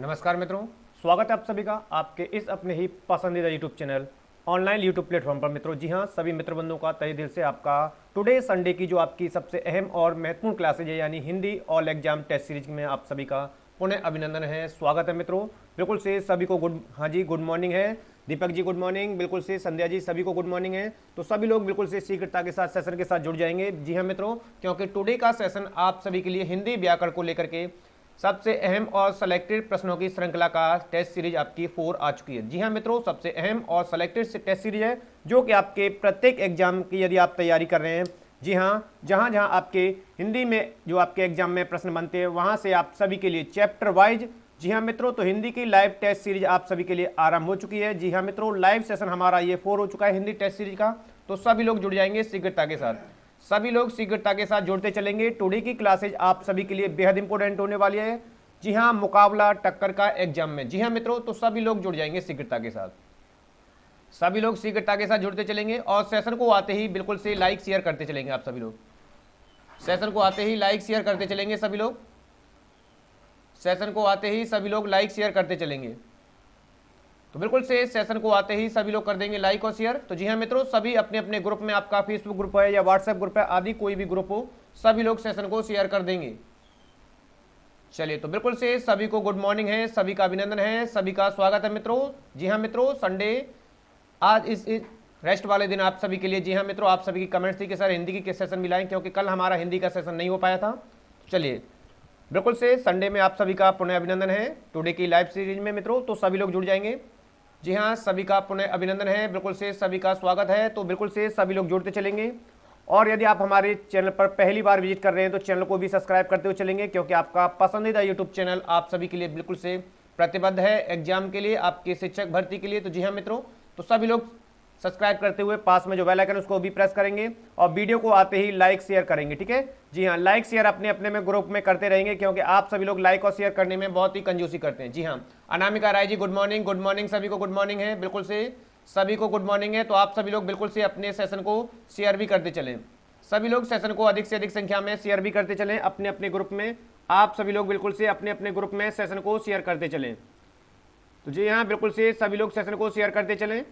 नमस्कार मित्रों, स्वागत है आप सभी का आपके इस अपने ही पसंदीदा YouTube channel online YouTube platform पर। मित्रों जी हाँ, सभी मित्र बंधुओं का तहे दिल से आपका टुडे संडे की जो आपकी सबसे अहम और महत्वपूर्ण क्लासेज है यानी Hindi all exam test series में आप सभी का पुनः अभिनंदन है, स्वागत है मित्रों। बिल्कुल से सभी को गुड मॉर्निंग है। दीपक जी गुड मॉर्निंग, बिल्कुल से संध्या जी सभी को गुड मॉर्निंग है। तो सभी लोग बिल्कुल से शीघ्रता के साथ सेशन के साथ जुड़ जाएंगे। जी हाँ मित्रों, क्योंकि टुडे का सेशन आप सभी के लिए हिंदी व्याकरण को लेकर के सबसे अहम और सेलेक्टेड प्रश्नों की श्रृंखला का टेस्ट सीरीज आपकी 4 आ चुकी है। जी हाँ मित्रों, सबसे अहम और सेलेक्टेड टेस्ट सीरीज है जो कि आपके प्रत्येक एग्जाम की यदि आप तैयारी कर रहे हैं, जी हाँ, जहाँ जहाँ आपके हिंदी में जो आपके एग्जाम में प्रश्न बनते हैं वहाँ से आप सभी के लिए चैप्टर वाइज, जी हाँ मित्रों, तो हिंदी की लाइव टेस्ट सीरीज आप सभी के लिए आरंभ हो चुकी है। जी हाँ मित्रों, लाइव सेशन हमारा ये 4 हो चुका है हिंदी टेस्ट सीरीज का। तो सभी लोग जुड़ जाएंगे शीघ्रता के साथ, सभी लोग शीघ्रता के साथ जुड़ते चलेंगे। टुडे की क्लासेज आप सभी के लिए बेहद इंपॉर्टेंट होने वाली है। जी हाँ, मुकाबला टक्कर का एग्जाम में। जी हाँ मित्रों, तो सभी लोग जुड़ जाएंगे शीघ्रता के साथ, सभी लोग शीघ्रता के साथ जुड़ते चलेंगे और सेशन को आते ही बिल्कुल से लाइक शेयर करते चलेंगे। आप सभी लोग सेशन को आते ही लाइक शेयर करते चलेंगे, सभी लोग सेशन को आते ही सभी लोग लाइक शेयर करते चलेंगे। तो बिल्कुल से सेशन को आते ही सभी लोग कर देंगे लाइक और शेयर। तो जी हाँ मित्रों, सभी अपने अपने ग्रुप में, आपका फेसबुक ग्रुप है या व्हाट्सएप ग्रुप है आदि कोई भी ग्रुप हो, सभी लोग सेशन को शेयर कर देंगे। चलिए, तो बिल्कुल से सभी को गुड मॉर्निंग है, सभी का अभिनंदन है, सभी का स्वागत है मित्रों। जी हाँ मित्रों, संडे आज इस रेस्ट वाले दिन आप सभी के लिए। जी हाँ मित्रों, आप सभी की कमेंट्स थी कि सर हिंदी की सेशन मिलाएं क्योंकि कल हमारा हिंदी का सेशन नहीं हो पाया था। चलिए, बिल्कुल से संडे में आप सभी का पुनः अभिनंदन है टुडे की लाइव सीरीज में मित्रों, तो सभी लोग जुड़ जाएंगे। जी हाँ, सभी का पुनः अभिनंदन है, बिल्कुल से सभी का स्वागत है। तो बिल्कुल से सभी लोग जुड़ते चलेंगे और यदि आप हमारे चैनल पर पहली बार विजिट कर रहे हैं तो चैनल को भी सब्सक्राइब करते हुए चलेंगे क्योंकि आपका पसंदीदा यूट्यूब चैनल आप सभी के लिए बिल्कुल से प्रतिबद्ध है एग्जाम के लिए, आपके शिक्षक भर्ती के लिए। तो जी हाँ मित्रों, तो सभी लोग सब्सक्राइब करते हुए पास में जो बेल आइकन उसको भी प्रेस करेंगे और वीडियो को आते ही लाइक शेयर करेंगे, ठीक है। जी हाँ, लाइक शेयर अपने अपने में ग्रुप में करते रहेंगे क्योंकि आप सभी लोग लाइक और शेयर करने में बहुत ही कंजूसी करते हैं। जी हाँ, अनामिका राय जी गुड मॉर्निंग, सभी को गुड मॉर्निंग है, बिल्कुल से सभी को गुड मॉर्निंग है। तो आप सभी लोग बिल्कुल से अपने सेशन को शेयर भी करते चलें, सभी लोग सेशन को अधिक से अधिक संख्या में शेयर भी करते चलें अपने अपने ग्रुप में। आप सभी लोग बिल्कुल से अपने अपने ग्रुप में सेशन को शेयर करते चलें। तो जी हाँ, बिल्कुल से सभी लोग सेशन को शेयर करते चलें,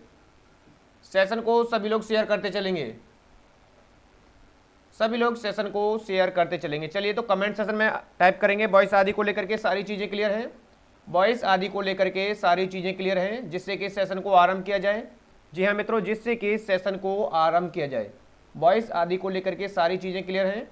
सेशन को सभी लोग शेयर करते चलेंगे, सभी लोग सेशन को शेयर करते चलेंगे। चलिए, तो कमेंट सेशन में टाइप करेंगे वॉइस आदि को लेकर के सारी चीज़ें क्लियर हैं, वॉइस आदि को लेकर के सारी चीज़ें क्लियर हैं जिससे कि सेशन को आरंभ किया जाए। जी हाँ मित्रों, जिससे कि सेशन को आरंभ किया जाए, वॉइस आदि को लेकर के सारी चीज़ें क्लियर हैं,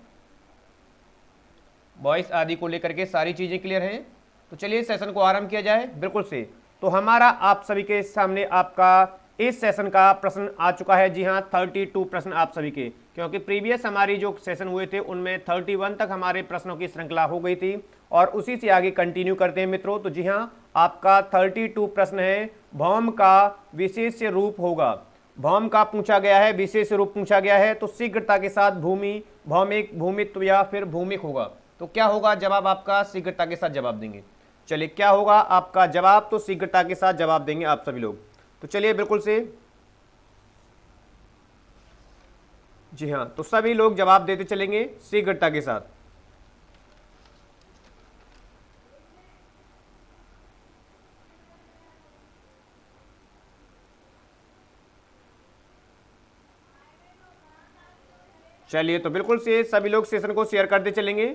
वॉइस आदि को लेकर के सारी चीज़ें क्लियर हैं। तो चलिए सेशन को आरंभ किया जाए बिल्कुल से। तो हमारा आप सभी के सामने आपका इस सेशन का प्रश्न आ चुका है। जी हाँ, 32 प्रश्न आप सभी के, क्योंकि प्रीवियस हमारी जो सेशन हुए थे उनमें 31 तक हमारे प्रश्नों की श्रृंखला हो गई थी और उसी से आगे कंटिन्यू करते हैं मित्रों। तो जी हाँ, आपका 32 प्रश्न है, भौम का विशेष रूप होगा। भौम का पूछा गया है, विशेष रूप पूछा गया है, तो शीघ्रता के साथ भूमि, भौमिक, भूमित्व या फिर भूमिक होगा। तो क्या होगा जवाब आपका, शीघ्रता के साथ जवाब देंगे। चलिए, क्या होगा आपका जवाब, तो शीघ्रता के साथ जवाब देंगे आप सभी लोग। तो चलिए बिल्कुल से, जी हाँ, तो सभी लोग जवाब देते चलेंगे शीघ्रता के साथ। चलिए, तो बिल्कुल से सभी लोग सेशन को शेयर करते चलेंगे,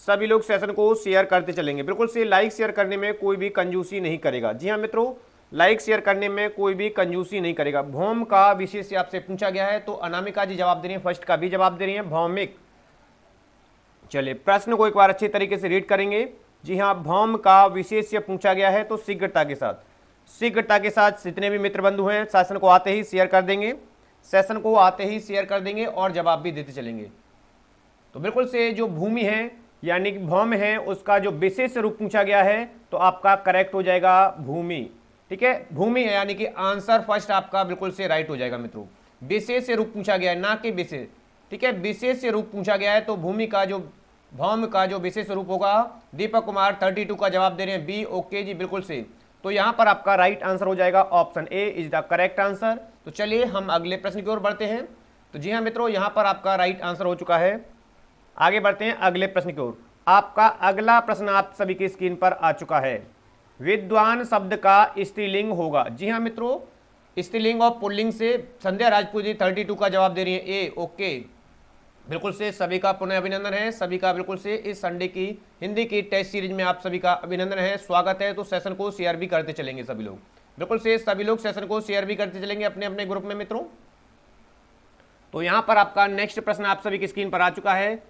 सभी लोग सेशन को शेयर करते चलेंगे। बिल्कुल से लाइक शेयर करने में कोई भी कंजूसी नहीं करेगा। जी हाँ मित्रों, लाइक शेयर करने में कोई भी कंजूसी नहीं करेगा। भौम का विशेष आपसे पूछा गया है, तो अनामिका जी जवाब दे रही है, फर्स्ट का भी जवाब दे रही है, भौमिक। चलिए, प्रश्न को एक बार अच्छी तरीके से रीड करेंगे। जी हाँ, भौम का विशेष पूछा गया है, तो शीघ्रता के साथ, शीघ्रता के साथ जितने भी मित्र बंधु हैं सेशन को आते ही शेयर कर देंगे, सेशन को आते ही शेयर कर देंगे और जवाब भी देते चलेंगे। तो बिल्कुल से जो भूमि है यानी कि भौम है उसका जो विशेष रूप पूछा गया है तो आपका करेक्ट हो जाएगा भूमि, ठीक है। भूमि है यानी कि आंसर फर्स्ट आपका बिल्कुल से राइट हो जाएगा मित्रों। विशेष रूप पूछा गया है ना कि विशेष, ठीक है, विशेष रूप पूछा गया है तो भूमि का जो, भौम का जो विशेष रूप होगा। दीपक कुमार 32 का जवाब दे रहे हैं बी, ओके जी, बिल्कुल से। तो यहां पर आपका राइट आंसर हो जाएगा option A is the correct answer. तो चलिए हम अगले प्रश्न की ओर बढ़ते हैं। तो जी हाँ मित्रों, यहां पर आपका राइट आंसर हो चुका है। आगे बढ़ते हैं अगले प्रश्न की ओर। आपका अगला प्रश्न आप सभी की स्क्रीन पर आ चुका है। विद्वान शब्द का स्त्रीलिंग होगा। जी हाँ मित्रों, स्त्रीलिंग और पुल्लिंग से संध्या राजपूत जी 32 का जवाब दे रही है ए। ओके, बिल्कुल से सभी का पुनः अभिनंदन है, सभी का बिल्कुल से इस संडे की हिंदी की टेस्ट सीरीज में आप सभी का अभिनंदन है, स्वागत है। तो सेशन को शेयर भी करते चलेंगे सभी लोग, बिल्कुल से सभी लोग सेशन को शेयर भी करते चलेंगे अपने अपने ग्रुप में मित्रों। तो यहां पर आपका नेक्स्ट प्रश्न आप सभी की स्क्रीन पर आ चुका है।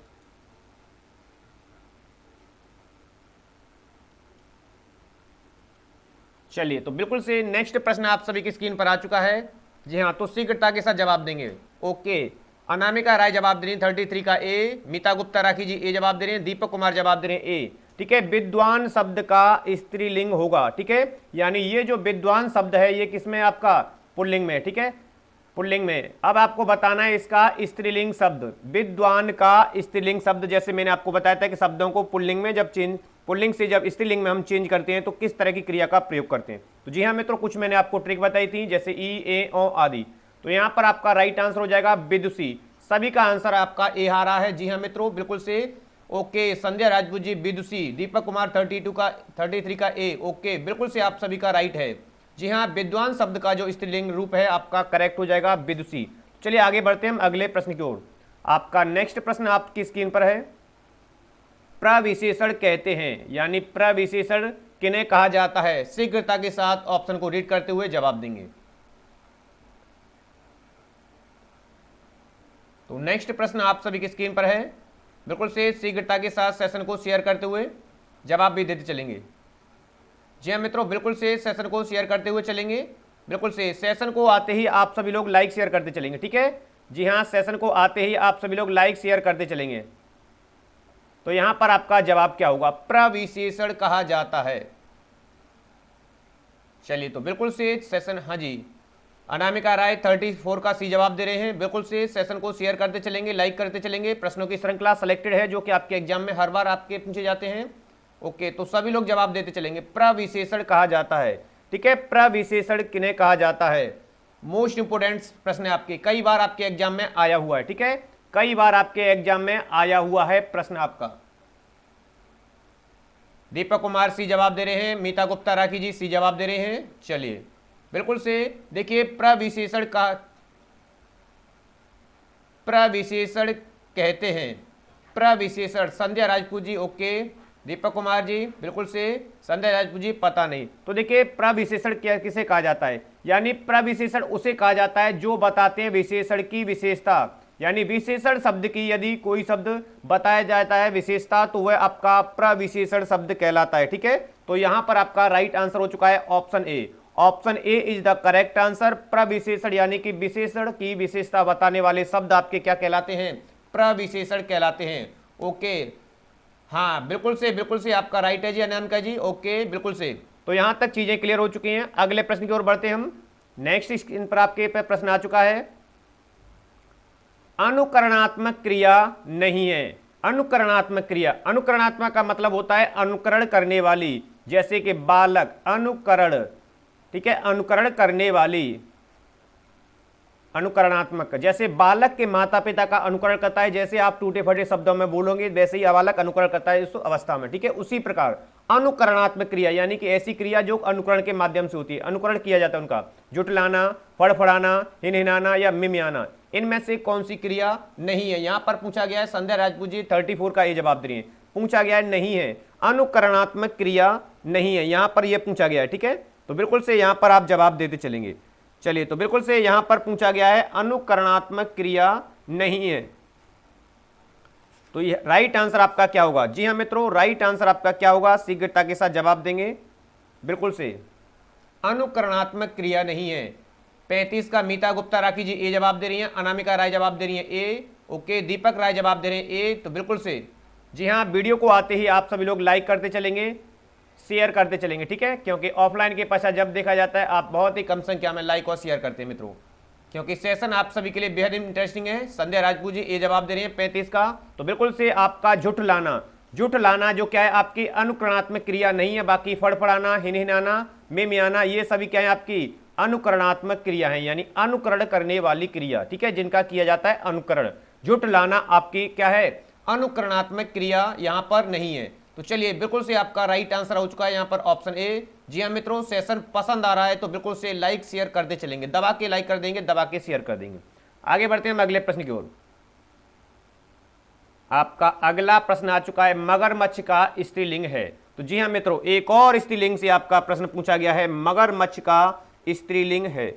चलिए, तो बिल्कुल से नेक्स्ट प्रश्न आप सभी की स्क्रीन पर आ चुका है। जी हाँ, तो शीघ्रता के साथ जवाब देंगे। ओके, अनामिका राय जवाब दे रही है 33 का ए, मीता गुप्ता राखी जी ए जवाब दे रहे हैं, दीपक कुमार जवाब दे रहे हैं ए। ठीक है, विद्वान शब्द का स्त्रीलिंग होगा। ठीक है, यानी ये जो विद्वान शब्द है ये किसमें, आपका पुल्लिंग में। ठीक है, पुल्लिंग में। अब आपको बताना है इसका स्त्रीलिंग शब्द, विद्वान का स्त्रीलिंग शब्द। जैसे मैंने आपको बताया था कि शब्दों को पुल्लिंग में जब चेंज, पुल्लिंग से जब स्त्रीलिंग में हम चेंज करते हैं तो किस तरह की क्रिया का प्रयोग करते हैं। तो जी हाँ मित्रों, कुछ मैंने आपको ट्रिक बताई थी, जैसे ई, ए, ओ आदि। तो यहाँ पर आपका राइट आंसर हो जाएगा विदुषी। सभी का आंसर आपका ए आ रहा है। जी हाँ मित्रों, बिल्कुल से ओके। संध्या राजपूत जी विदुषी, दीपक कुमार 33 का ए। ओके, बिल्कुल से आप सभी का राइट है। जी हाँ, विद्वान शब्द का जो स्त्रीलिंग रूप है आपका करेक्ट हो जाएगा विदुषी। चलिए आगे बढ़ते हैं हम अगले प्रश्न की ओर। आपका नेक्स्ट प्रश्न आपकी स्क्रीन पर है, प्रविशेषण कहते हैं, यानी प्रविशेषण किन्हें कहा जाता है। शीघ्रता के साथ ऑप्शन को रीड करते हुए जवाब देंगे। तो नेक्स्ट प्रश्न आप सभी की स्क्रीन पर है, बिल्कुल से शीघ्रता के साथ सेशन को शेयर करते हुए जवाब भी देते चलेंगे। जी हाँ मित्रों, बिल्कुल से सेशन को शेयर करते हुए चलेंगे। बिल्कुल से सेशन को आते ही आप सभी लोग लाइक शेयर करते चलेंगे। ठीक है, जी हाँ, सेशन को आते ही आप सभी लोग लाइक शेयर करते चलेंगे। तो यहां पर आपका जवाब क्या होगा, प्रविशेषण कहा जाता है। चलिए, तो बिल्कुल से सेशन, हाँ जी, अनामिका राय 34 का सी जवाब दे रहे हैं। बिल्कुल से सेशन को शेयर करते चलेंगे, लाइक करते चलेंगे। प्रश्नों की श्रृंखला सिलेक्टेड है जो कि आपके एग्जाम में हर बार आपके पूछे जाते हैं। ओके, तो सभी लोग जवाब देते चलेंगे। प्रविशेषण कहा जाता है। ठीक है, प्रविशेषण किन्हें कहा जाता है, मोस्ट इंपोर्टेंट प्रश्न है आपके, कई बार आपके एग्जाम में आया हुआ है। ठीक है, कई बार आपके एग्जाम में आया हुआ है प्रश्न आपका। दीपक कुमार सी जवाब दे रहे हैं, मीता गुप्ता राखी जी सी जवाब दे रहे हैं। चलिए, बिल्कुल से देखिए, प्रविशेषण का, प्रविशेषण कहते हैं, प्रविशेषण संध्या राजपूत जी ओके, दीपक कुमार जी बिल्कुल से, संध्या राजपूत जी पता नहीं। तो देखिए, प्रविशेषण क्या किसे कहा जाता है, यानी प्रविशेषण उसे कहा जाता है जो बताते हैं विशेषण की विशेषता। यानी विशेषण शब्द की यदि कोई शब्द बताया जाता है विशेषता तो वह आपका प्रविशेषण शब्द कहलाता है। ठीक है, तो यहां पर आपका राइट आंसर हो चुका है option A. Option A is the correct answer. प्रविशेषण यानी कि विशेषण की विशेषता बताने वाले शब्द आपके क्या कहलाते हैं, प्रविशेषण कहलाते हैं। ओके, हाँ बिल्कुल से आपका राइट है जी अनामिका जी। ओके, बिल्कुल से। तो यहां तक चीजें क्लियर हो चुकी हैं। अगले प्रश्न की ओर बढ़ते हैं हम। नेक्स्ट स्क्रीन पर आपके प्रश्न आ चुका है, अनुकरणात्मक क्रिया नहीं है। अनुकरणात्मक क्रिया, अनुकरणात्मक का मतलब होता है अनुकरण करने वाली, जैसे कि बालक, अनुकरण। ठीक है, अनुकरण करने वाली, अनुकरणात्मक। जैसे बालक के माता पिता का अनुकरण करता है, जैसे आप टूटे फटे शब्दों में बोलोगे वैसे ही बालक अनुकरण करता है उस अवस्था में। ठीक है, उसी प्रकार अनुकरणात्मक क्रिया यानी कि ऐसी क्रिया जो अनुकरण के माध्यम से होती है, अनुकरण किया जाता है उनका। जुटलाना, फड़फड़ाना, हिनहिनाना या मिमियाना, इनमें से कौन सी क्रिया नहीं है। यहां पर पूछा गया है, संध्या राजपूत जी 34 का ये जवाब दे रही है। पूछा गया है नहीं है, अनुकरणात्मक क्रिया नहीं है, यहां पर यह पूछा गया है। ठीक है, तो बिल्कुल से यहां पर आप जवाब देते चलेंगे। चलिए, तो बिल्कुल से यहां पर पूछा गया है अनुकरणात्मक क्रिया नहीं है। तो ये राइट आंसर आपका क्या होगा, जी हाँ मित्रों, राइट आंसर आपका क्या होगा, शीघ्रता के साथ जवाब देंगे। बिल्कुल से अनुकरणात्मक क्रिया नहीं है। 35 का मीता गुप्ता राखी जी ए जवाब दे रही हैं, अनामिका राय जवाब दे रही हैं ए। ओके, दीपक राय जवाब दे रहे हैं ए। तो बिल्कुल से, जी हाँ, वीडियो को आते ही आप सभी लोग लाइक करते चलेंगे, शेयर करते चलेंगे। ठीक है, क्योंकि ऑफलाइन के पश्चात जब देखा जाता है आप बहुत ही कम संख्या में लाइक और शेयर करते हैं मित्रों, क्योंकि सेशन आप सभी के लिए बेहद इंटरेस्टिंग है। संध्या राजपूत जी ए जवाब दे रही हैं 35 का। तो बिल्कुल से आपका जुटलाना, जुटलाना जो क्या है आपकी अनुकरणात्मक क्रिया नहीं है, बाकी फड़फड़ाना, हिनहिनाना, मिमियाना ये सभी क्या है आपकी अनुकरणात्मक क्रिया है, यानी अनुकरण करने वाली क्रिया। ठीक है, जिनका किया जाता है अनुकरण। जुटलाना आपकी क्या है, अनुकरणात्मक क्रिया यहां पर नहीं है। तो चलिए, बिल्कुल से आपका राइट आंसर हो चुका है यहां पर ऑप्शन ए, जी हाँ मित्रों, सेशन पसंद आ रहा है तो बिल्कुल से लाइक शेयर करते चलेंगे, दबा के लाइक कर देंगे, दबा के शेयर कर देंगे। आगे बढ़ते हैं हम अगले प्रश्न की ओर। आपका अगला प्रश्न आ चुका है, मगरमच्छ का स्त्रीलिंग है। तो जी हाँ मित्रों, एक और स्त्रीलिंग से आपका प्रश्न पूछा गया है, मगरमच्छ का स्त्रीलिंग है।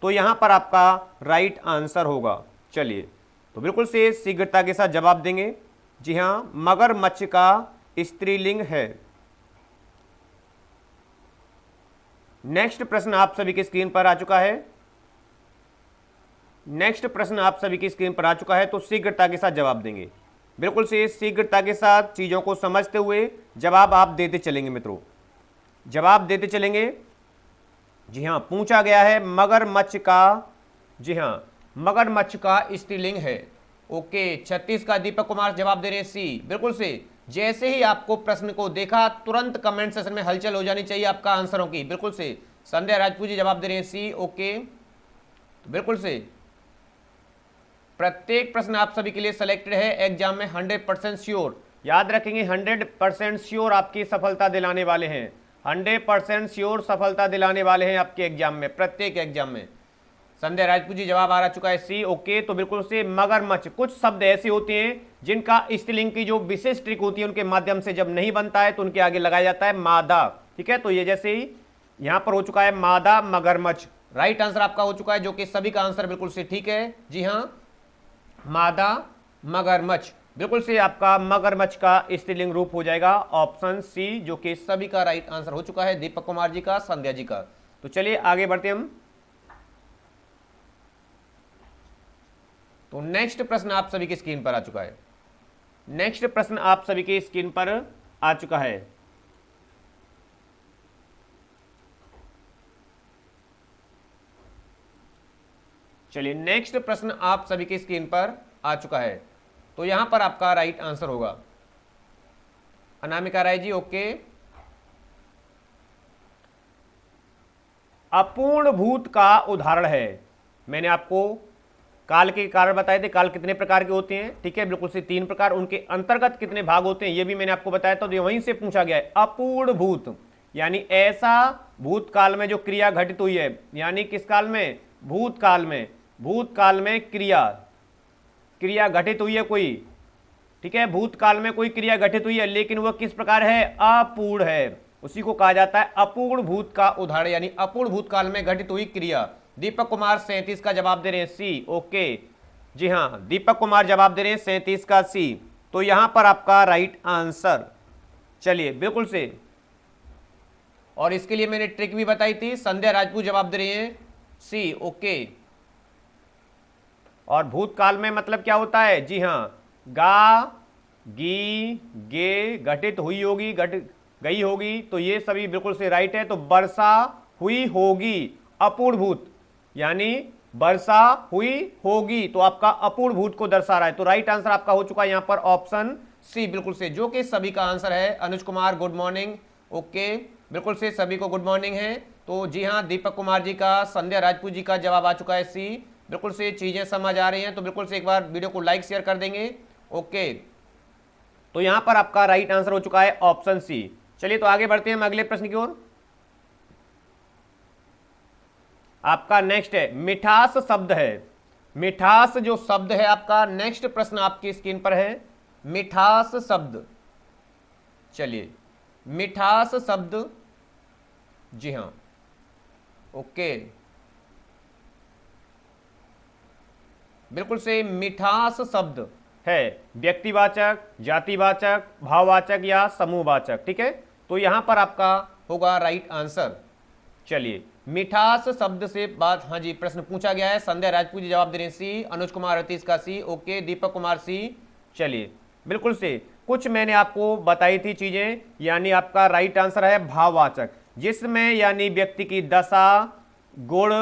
तो यहां पर आपका राइट आंसर होगा। चलिए, तो बिल्कुल से शीघ्रता के साथ जवाब देंगे। जी हां, मगरमच्छ का स्त्रीलिंग है। नेक्स्ट प्रश्न आप सभी की स्क्रीन पर आ चुका है। नेक्स्ट प्रश्न आप सभी की स्क्रीन पर आ चुका है, तो शीघ्रता के साथ जवाब देंगे। बिल्कुल से शीघ्रता के साथ चीजों को समझते हुए जवाब आप देते चलेंगे मित्रों, जवाब देते चलेंगे। जी हाँ, पूछा गया है मगरमच्छ का, जी हाँ, मगरमच्छ का स्त्रीलिंग है। ओके, 36 का दीपक कुमार जवाब दे रहे हैं सी। बिल्कुल से जैसे ही आपको प्रश्न को देखा तुरंत कमेंट सेक्शन में हलचल हो जानी चाहिए आपका आंसरों की। बिल्कुल से संध्या राजपूत जी जवाब दे रहे हैं सी। ओके, तो बिल्कुल से प्रत्येक प्रश्न आप सभी के लिए सिलेक्टेड है एग्जाम में 100% श्योर। याद रखेंगे, 100% श्योर आपकी सफलता दिलाने वाले हैं, 100% श्योर सफलता दिलाने वाले हैं आपके एग्जाम में, प्रत्येक एग्जाम में। संध्या राजपूत जी जवाब आ चुका है सी। ओके, तो बिल्कुल से मगरमच्छ, कुछ शब्द ऐसे होते हैं जिनका स्त्रीलिंग की जो विशेष ट्रिक होती है उनके माध्यम से जब नहीं बनता है तो उनके आगे लगाया जाता है मादा। ठीक है, तो ये जैसे ही यहां पर हो चुका है मादा मगरमच्छ, राइट आंसर आपका हो चुका है, जो कि सभी का आंसर बिल्कुल से ठीक है। जी हाँ, मादा मगरमच्छ, बिल्कुल से आपका मगरमच्छ का स्त्रीलिंग रूप हो जाएगा ऑप्शन सी, जो कि सभी का राइट आंसर हो चुका है, दीपक कुमार जी का, संध्या जी का। तो चलिए आगे बढ़ते हम। तो नेक्स्ट प्रश्न आप सभी की स्क्रीन पर आ चुका है। नेक्स्ट प्रश्न आप सभी की स्क्रीन पर आ चुका है। चलिए, नेक्स्ट प्रश्न आप सभी की स्क्रीन पर आ चुका है। तो यहां पर आपका राइट आंसर होगा अनामिका राय जी। ओके, अपूर्ण भूत का उदाहरण है। मैंने आपको काल के कारण बताए थे, काल कितने प्रकार के होते हैं। ठीक है, बिल्कुल से 3 प्रकार, उनके अंतर्गत कितने भाग होते हैं ये भी मैंने आपको बताया था। तो वहीं से पूछा गया है अपूर्ण भूत, यानी ऐसा भूतकाल में जो क्रिया घटित हुई है, यानी किस काल में, भूतकाल में, भूतकाल में क्रिया घटित हुई है कोई। ठीक है, भूतकाल में कोई क्रिया घटित हुई है लेकिन वह किस प्रकार है, अपूर्ण है, उसी को कहा जाता है अपूर्ण भूत का उदाहरण, यानी अपूर्ण भूतकाल में घटित हुई क्रिया। दीपक कुमार 37 का जवाब दे रहे हैं सी। ओके, जी हाँ, दीपक कुमार जवाब दे रहे हैं 37 का सी। तो यहां पर आपका राइट आंसर। चलिए, बिल्कुल से, और इसके लिए मैंने ट्रिक भी बताई थी। संध्या राजपूत जवाब दे रहे हैं सी। ओके, और भूतकाल में मतलब क्या होता है, जी हाँ, गा, गी, गे, घटित हुई होगी, घटित गई होगी, तो ये सभी बिल्कुल से राइट है। तो वर्षा हुई होगी, अपूर्ण भूत, यानी वर्षा हुई होगी, तो आपका अपूर्ण भूत को दर्शा रहा है। तो राइट आंसर आपका हो चुका है यहां पर ऑप्शन सी, बिल्कुल से, जो कि सभी का आंसर है। Anuj Kumar good morning. Okay, बिल्कुल से सभी को गुड मॉर्निंग है। तो जी हाँ, दीपक कुमार जी का, संध्या राजपूत जी का जवाब आ चुका है सी। बिल्कुल से चीजें समझ आ रही हैं तो बिल्कुल से एक बार वीडियो को लाइक शेयर कर देंगे। ओके, तो यहां पर आपका राइट आंसर हो चुका है ऑप्शन सी। चलिए, तो आगे बढ़ते हैं हम अगले प्रश्न की ओर। आपका नेक्स्ट है मिठास शब्द है। मिठास जो शब्द है आपका, नेक्स्ट प्रश्न आपकी स्क्रीन पर है, मिठास शब्द। चलिए, मिठास शब्द, जी हां, ओके, बिल्कुल से मिठास शब्द है व्यक्तिवाचक, जातिवाचक, भाववाचक या समूहवाचक। ठीक है, तो यहां पर आपका होगा राइट आंसर। चलिए, मिठास शब्द से बात, हाँ जी, प्रश्न पूछा गया है। संध्या राजपूत जी जवाब दे रहे हैं सी। अनुज कुमार 38 का सी। ओके, दीपक कुमार सी। चलिए, बिल्कुल से कुछ मैंने आपको बताई थी चीजें, यानी आपका राइट आंसर है भाववाचक, जिसमें यानी व्यक्ति की दशा, गुण,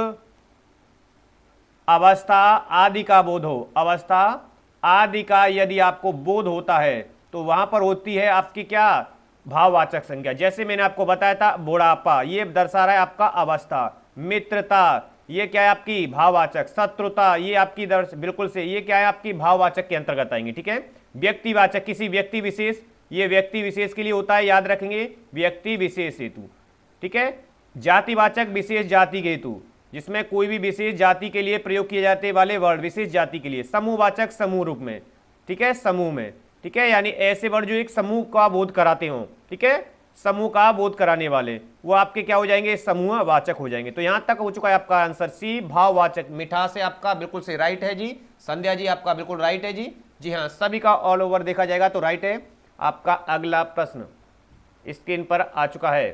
अवस्था आदि का बोध हो, अवस्था आदि का यदि आपको बोध होता है तो वहां पर होती है आपकी क्या, भाववाचक संज्ञा। जैसे मैंने आपको बताया था, बुढ़ापा ये दर्शा रहा है आपका अवस्था, मित्रता ये क्या है आपकी भाववाचक, शत्रुता ये आपकी बिल्कुल से ये क्या है आपकी भाववाचक के अंतर्गत आएंगे। ठीक है, व्यक्तिवाचक किसी व्यक्ति विशेष, ये व्यक्ति विशेष के लिए होता है, याद रखेंगे, व्यक्ति विशेष हेतु। ठीक है। जातिवाचक विशेष जाति के हेतु, जिसमें कोई भी विशेष जाति के लिए प्रयोग किए जाते वाले वर्ड विशेष जाति के लिए। समूहवाचक समूह रूप में, ठीक है, समूह में, ठीक है, यानी ऐसे वर्ड जो एक समूह का बोध कराते हो, ठीक है, समूह का बोध कराने वाले, वो आपके क्या हो जाएंगे, समूहवाचक हो जाएंगे। तो यहां तक हो चुका है आपका आंसर सी, भाववाचक। मिठास से आपका बिल्कुल से राइट है जी। संध्या जी आपका बिल्कुल राइट है जी। जी हाँ, सभी का ऑल ओवर देखा जाएगा तो राइट है। आपका अगला प्रश्न स्क्रीन पर आ चुका है।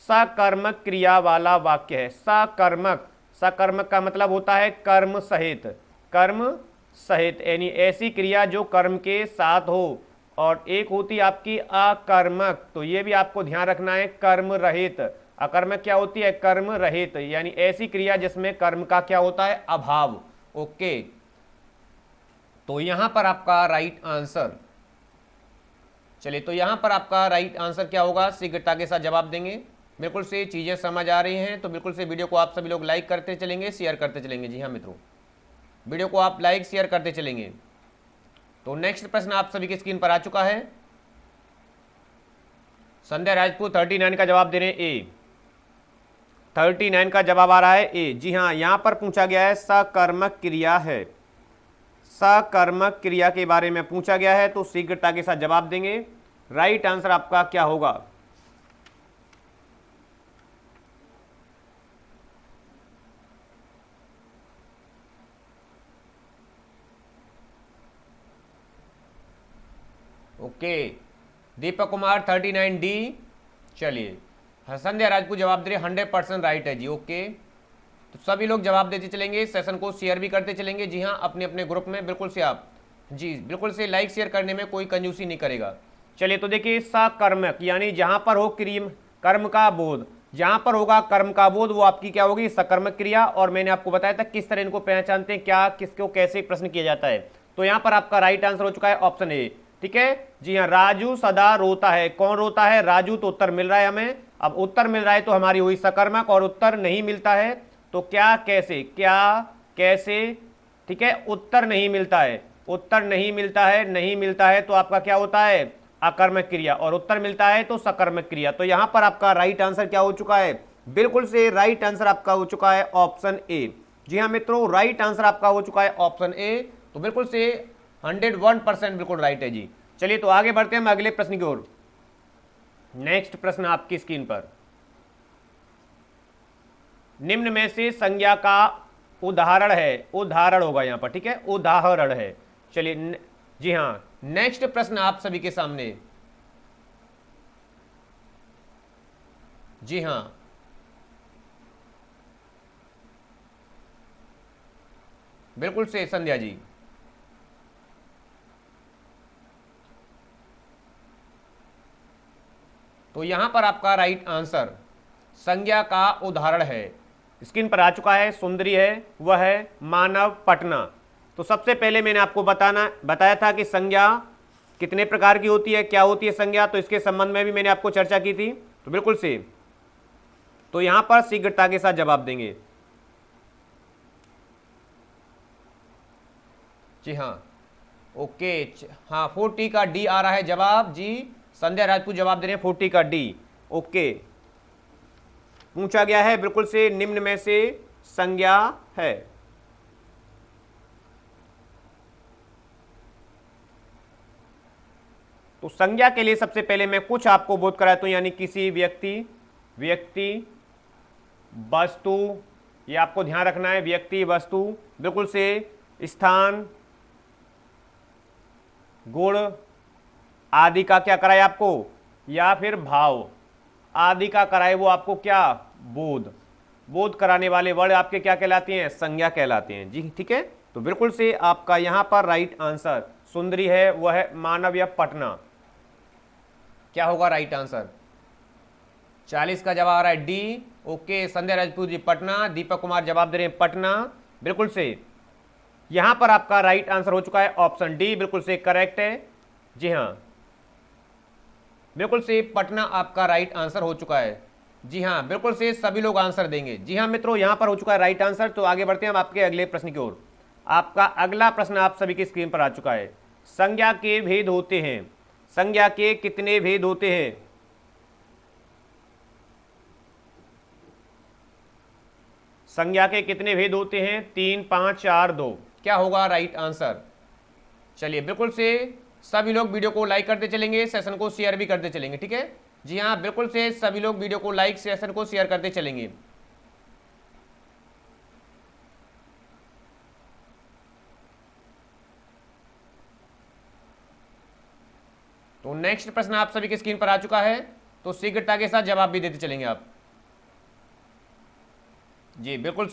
सकर्मक क्रिया वाला वाक्य है। सकर्मक, सकर्मक का मतलब होता है कर्म सहित, कर्म सहित, यानी ऐसी क्रिया जो कर्म के साथ हो। और एक होती आपकी अकर्मक, तो ये भी आपको ध्यान रखना है, कर्म रहित। अकर्मक क्या होती है, कर्म रहित, यानी ऐसी क्रिया जिसमें कर्म का क्या होता है, अभाव। ओके, तो यहां पर आपका राइट आंसर, चलिए तो यहां पर आपका राइट आंसर क्या होगा, शीघ्रता के साथ जवाब देंगे। बिल्कुल से चीजें समझ आ रही हैं तो बिल्कुल से वीडियो को आप सभी लोग लाइक करते चलेंगे, शेयर करते चलेंगे। जी हाँ मित्रों, वीडियो को आप लाइक शेयर करते चलेंगे। तो नेक्स्ट प्रश्न आप सभी की स्क्रीन पर आ चुका है। संध्या राजपूत 39 का जवाब दे रहे हैं ए। 39 का जवाब आ रहा है ए। जी हाँ, यहां पर पूछा गया है सकर्मक क्रिया है, सकर्मक क्रिया के बारे में पूछा गया है, तो शीघ्रता के साथ जवाब देंगे। राइट आंसर आपका क्या होगा, ओके, दीपक कुमार 39 डी। चलिए, संध्या राजपूत जवाब दे रहे 100% राइट है जी। ओके, तो सभी लोग जवाब देते चलेंगे, सेशन को शेयर भी करते चलेंगे। जी हाँ, अपने अपने ग्रुप में बिल्कुल से आप जी बिल्कुल से लाइक शेयर करने में कोई कंजूसी नहीं करेगा। चलिए तो देखिए, सकर्मक यानी जहां पर हो क्रिम कर्म का बोध, जहां पर होगा कर्म का बोध वो आपकी क्या होगी, सकर्मक क्रिया। और मैंने आपको बताया था किस तरह इनको पहचानते हैं, क्या किसको कैसे प्रश्न किया जाता है। तो यहां पर आपका राइट आंसर हो चुका है ऑप्शन ए, ठीक है। जी हाँ, राजू सदा रोता है। कौन रोता है, राजू। तो उत्तर मिल रहा है हमें। अब उत्तर मिल रहा है तो हमारी हुई सकर्मक, और उत्तर नहीं मिलता है तो क्या कैसे, क्या कैसे, ठीक है, उत्तर नहीं मिलता है, उत्तर नहीं मिलता है, नहीं मिलता है तो आपका क्या होता है, अकर्मक क्रिया, और उत्तर मिलता है तो सकर्मक क्रिया। तो यहां पर आपका राइट आंसर क्या हो चुका है, बिल्कुल से राइट आंसर आपका हो चुका है ऑप्शन ए। जी हाँ मित्रों, राइट आंसर आपका हो चुका है ऑप्शन ए। तो बिल्कुल से 101% बिल्कुल राइट है जी। चलिए तो आगे बढ़ते हैं हम अगले प्रश्न की ओर। नेक्स्ट प्रश्न आपकी स्क्रीन पर, निम्न में से संज्ञा का उदाहरण है, उदाहरण होगा यहां पर, ठीक है, उदाहरण है। चलिए, जी हां, नेक्स्ट प्रश्न आप सभी के सामने। जी हां, बिल्कुल से संध्या जी। तो यहां पर आपका राइट आंसर संज्ञा का उदाहरण है, स्क्रीन पर आ चुका है, सुंदरी है, वह है मानव पटना। तो सबसे पहले मैंने आपको बताया था कि संज्ञा कितने प्रकार की होती है, क्या होती है संज्ञा, तो इसके संबंध में भी मैंने आपको चर्चा की थी। तो बिल्कुल से, तो यहां पर शीघ्रता के साथ जवाब देंगे। जी हाँ, ओके, हाँ 40 का डी आ रहा है जवाब जी। संध्या राजपूत जवाब दे रहे हैं 40 का डी। ओके, पूछा गया है बिल्कुल से निम्न में से संज्ञा है। तो संज्ञा के लिए सबसे पहले मैं कुछ आपको बोध कराता हूं, यानी किसी व्यक्ति, वस्तु, ये आपको ध्यान रखना है, व्यक्ति, वस्तु, बिल्कुल से स्थान, गुण आदि का क्या कराए आपको, या फिर भाव आदि का कराए वो आपको क्या, बोध, बोध कराने वाले वर्ड आपके क्या कहलाते हैं, संज्ञा कहलाते हैं जी, ठीक है। तो बिल्कुल से आपका यहां पर राइट आंसर सुंदरी है, वह है मानव या पटना। क्या होगा राइट आंसर, 40 का जवाब आ रहा है डी। ओके, संध्या राजपूत जी पटना, दीपक कुमार जवाब दे रहे हैं पटना। बिल्कुल से यहां पर आपका राइट आंसर हो चुका है ऑप्शन डी, बिल्कुल से करेक्ट है। जी हां, बिल्कुल से पटना आपका राइट आंसर हो चुका है। जी हां, बिल्कुल से सभी लोग आंसर देंगे। जी हां मित्रों, यहां पर हो चुका है राइट आंसर। तो आगे बढ़ते हैं हम आपके अगले प्रश्न की ओर। आपका अगला प्रश्न आप सभी की स्क्रीन पर आ चुका है। संज्ञा के भेद होते हैं, संज्ञा के कितने भेद होते हैं, संज्ञा के कितने भेद होते हैं? 3, 5, 4, 2। क्या होगा राइट आंसर? चलिए बिल्कुल से सभी लोग वीडियो को लाइक करते चलेंगे, सेशन को शेयर भी करते चलेंगे, ठीक है जी हाँ, बिल्कुल से सभी लोग वीडियो को लाइक, सेशन को शेयर करते चलेंगे। तो नेक्स्ट प्रश्न आप सभी की स्क्रीन पर आ चुका है, तो शीघ्रता के साथ जवाब भी देते चलेंगे आप जी। बिल्कुल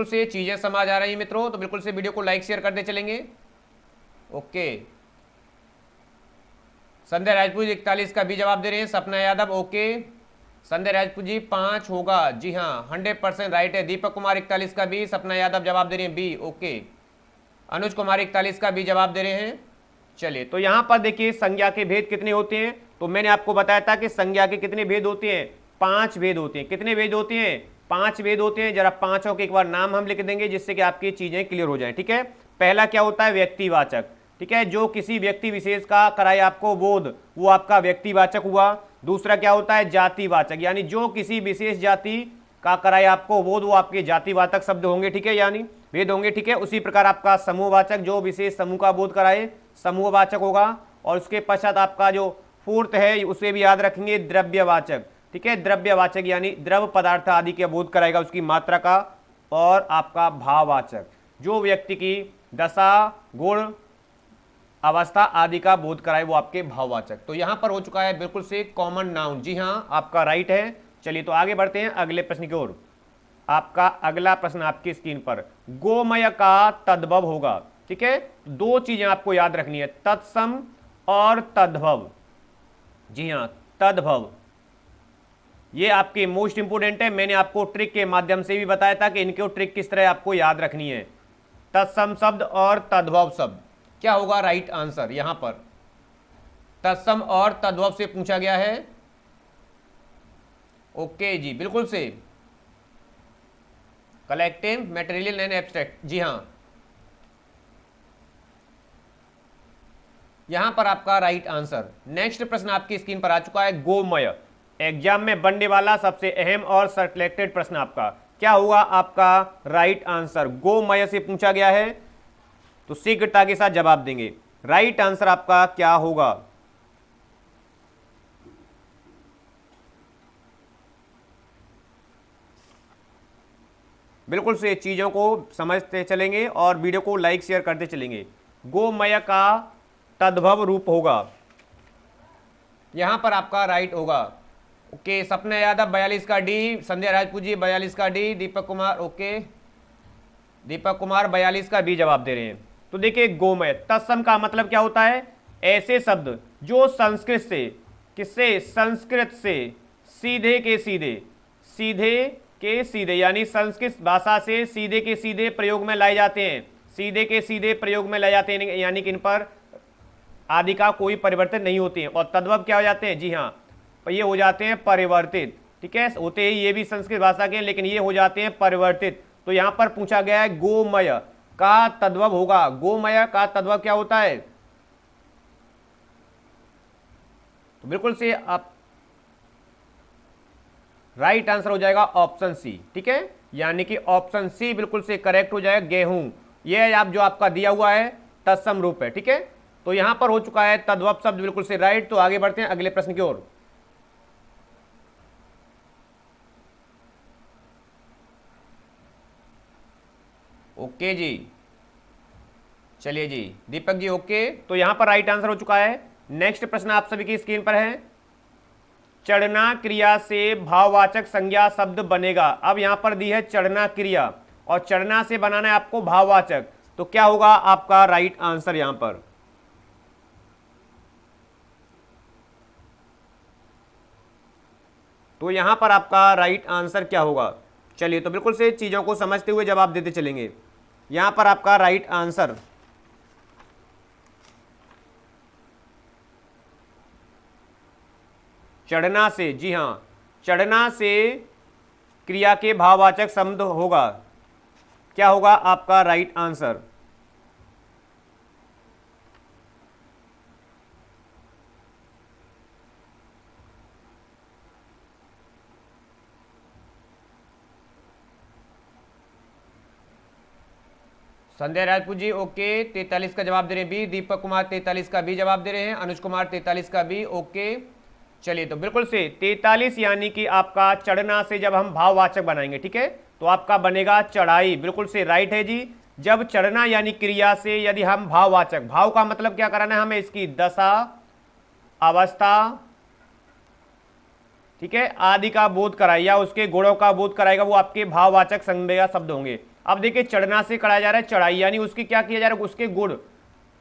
से चीजें समझ आ रही हैं मित्रों, तो बिल्कुल से वीडियो को लाइक शेयर करते चलेंगे। ओके, संध्या राजपूत 41 का भी जवाब दे रहे हैं। सपना यादव ओके, संध्या राजपूत जी 5 होगा, जी हाँ 100% राइट है। दीपक कुमार 41 का भी, सपना यादव जवाब दे रहे हैं बी ओके। अनुज कुमार 41 का भी जवाब दे रहे हैं। चलिए, तो यहां पर देखिए संज्ञा के भेद कितने होते हैं, तो मैंने आपको बताया था कि संज्ञा के कितने भेद होते हैं? 5 भेद होते हैं। कितने भेद होते हैं? 5 भेद होते हैं। जरा पांचों के एक बार नाम हम लिख देंगे जिससे कि आपकी चीजें क्लियर हो जाए, ठीक है। पहला क्या होता है? व्यक्तिवाचक, ठीक है, जो किसी व्यक्ति विशेष का कराए आपको बोध, वो आपका व्यक्तिवाचक हुआ। दूसरा क्या होता है? जातिवाचक, यानी जो किसी विशेष जाति का कराए आपको बोध, वो आपके जातिवाचक शब्द होंगे, ठीक है, यानी भेद होंगे, ठीक है। उसी प्रकार आपका समूहवाचक, जो विशेष समूह का बोध कराए, समूहवाचक होगा। और उसके पश्चात आपका जो फोर्थ है, उसे भी याद रखेंगे, द्रव्यवाचक, ठीक है, द्रव्यवाचक यानी द्रव पदार्थ आदि के बोध कराएगा, उसकी मात्रा का। और आपका भाववाचक, जो व्यक्ति की दशा, गुण, अवस्था आदि का बोध कराए, वो आपके भाववाचक। तो यहां पर हो चुका है बिल्कुल से कॉमन नाउन, जी हां आपका राइट है। चलिए, तो आगे बढ़ते हैं अगले प्रश्न की ओर। आपका अगला प्रश्न आपकी स्क्रीन पर, गोमय का तद्भव होगा, ठीक है। दो चीजें आपको याद रखनी है, तत्सम और तद्भव, जी हां तद्भव, ये आपके मोस्ट इंपोर्टेंट है। मैंने आपको ट्रिक के माध्यम से भी बताया था कि इनको ट्रिक किस तरह आपको याद रखनी है। तत्सम शब्द और तद्भव शब्द, क्या होगा राइट आंसर? यहां पर तत्सम और तद्भव से पूछा गया है। ओके जी, बिल्कुल से कलेक्टिव, मटेरियल एंड एब्स्ट्रैक्ट, जी हां यहां पर आपका राइट आंसर। नेक्स्ट प्रश्न आपकी स्क्रीन पर आ चुका है, गोमय, एग्जाम में बनने वाला सबसे अहम और सिलेक्टेड प्रश्न आपका, क्या होगा आपका राइट आंसर? गोमय से पूछा गया है, तो शीघ्रता के साथ जवाब देंगे। राइट आंसर आपका क्या होगा? बिल्कुल से चीजों को समझते चलेंगे और वीडियो को लाइक शेयर करते चलेंगे। गोमय का तद्भव रूप होगा, यहां पर आपका राइट होगा। ओके, सपना यादव 42 का डी, संध्या राजपूत जी 42 का डी, दीपक कुमार ओके, दीपक कुमार 42 का बी जवाब दे रहे हैं। तो देखिए, गोमय, तत्सम का मतलब क्या होता है? ऐसे शब्द जो संस्कृत से, किससे? संस्कृत से सीधे के सीधे, सीधे के सीधे, यानी संस्कृत भाषा से सीधे के सीधे प्रयोग में लाए जाते हैं, सीधे के सीधे प्रयोग में लाए जाते हैं, यानी कि इन पर आदि का कोई परिवर्तन नहीं होते हैं। और तद्भव क्या हो जाते हैं? जी हाँ, ये हो जाते हैं परिवर्तित, ठीक है, होते ही ये भी संस्कृत भाषा के हैं, लेकिन ये हो जाते हैं परिवर्तित। तो यहां पर पूछा गया है गोमय का तद्भव होगा। गोमय का तद्भव क्या होता है? तो बिल्कुल से आप राइट आंसर हो जाएगा ऑप्शन सी, ठीक है, यानी कि ऑप्शन सी बिल्कुल से करेक्ट हो जाएगा, गेहूं। ये आप जो आपका दिया हुआ है तत्सम रूप है, ठीक है। तो यहां पर हो चुका है तद्भव शब्द बिल्कुल से राइट। तो आगे बढ़ते हैं अगले प्रश्न की ओर। ओके जी, चलिए जी, दीपक जी ओके, तो यहां पर राइट आंसर हो चुका है। नेक्स्ट प्रश्न आप सभी की स्क्रीन पर है, चढ़ना क्रिया से भाववाचक संज्ञा शब्द बनेगा। अब यहां पर दी है चढ़ना क्रिया, और चढ़ना से बनाना है आपको भाववाचक, तो क्या होगा आपका राइट आंसर यहां पर? तो यहां पर आपका राइट आंसर क्या होगा? चलिए, तो बिल्कुल से चीजों को समझते हुए जवाब देते चलेंगे। यहां पर आपका राइट आंसर चढ़ना से, जी हां चढ़ना से क्रिया के भाववाचक शब्द होगा। क्या होगा आपका राइट आंसर? संध्या राजपूत जी ओके, 43 का जवाब दे रहे हैं बी। दीपक कुमार 43 का बी जवाब दे रहे हैं। अनुज कुमार 43 का बी ओके। चलिए तो बिल्कुल से 43 यानी कि आपका चढ़ना से जब हम भाववाचक बनाएंगे, ठीक है, तो आपका बनेगा चढ़ाई। बिल्कुल से राइट है जी। जब चढ़ना यानी क्रिया से यदि हम भाववाचक, भाव का मतलब क्या कराना है हमें, इसकी दशा, अवस्था, ठीक है, आदि का बोध कराए या उसके गुणों का बोध कराएगा, वो आपके भाववाचक संज्ञा शब्द होंगे। अब देखिए चढ़ना से कराया जा रहा है चढ़ाई, यानी उसकी क्या किया जा रहा है, उसके गुण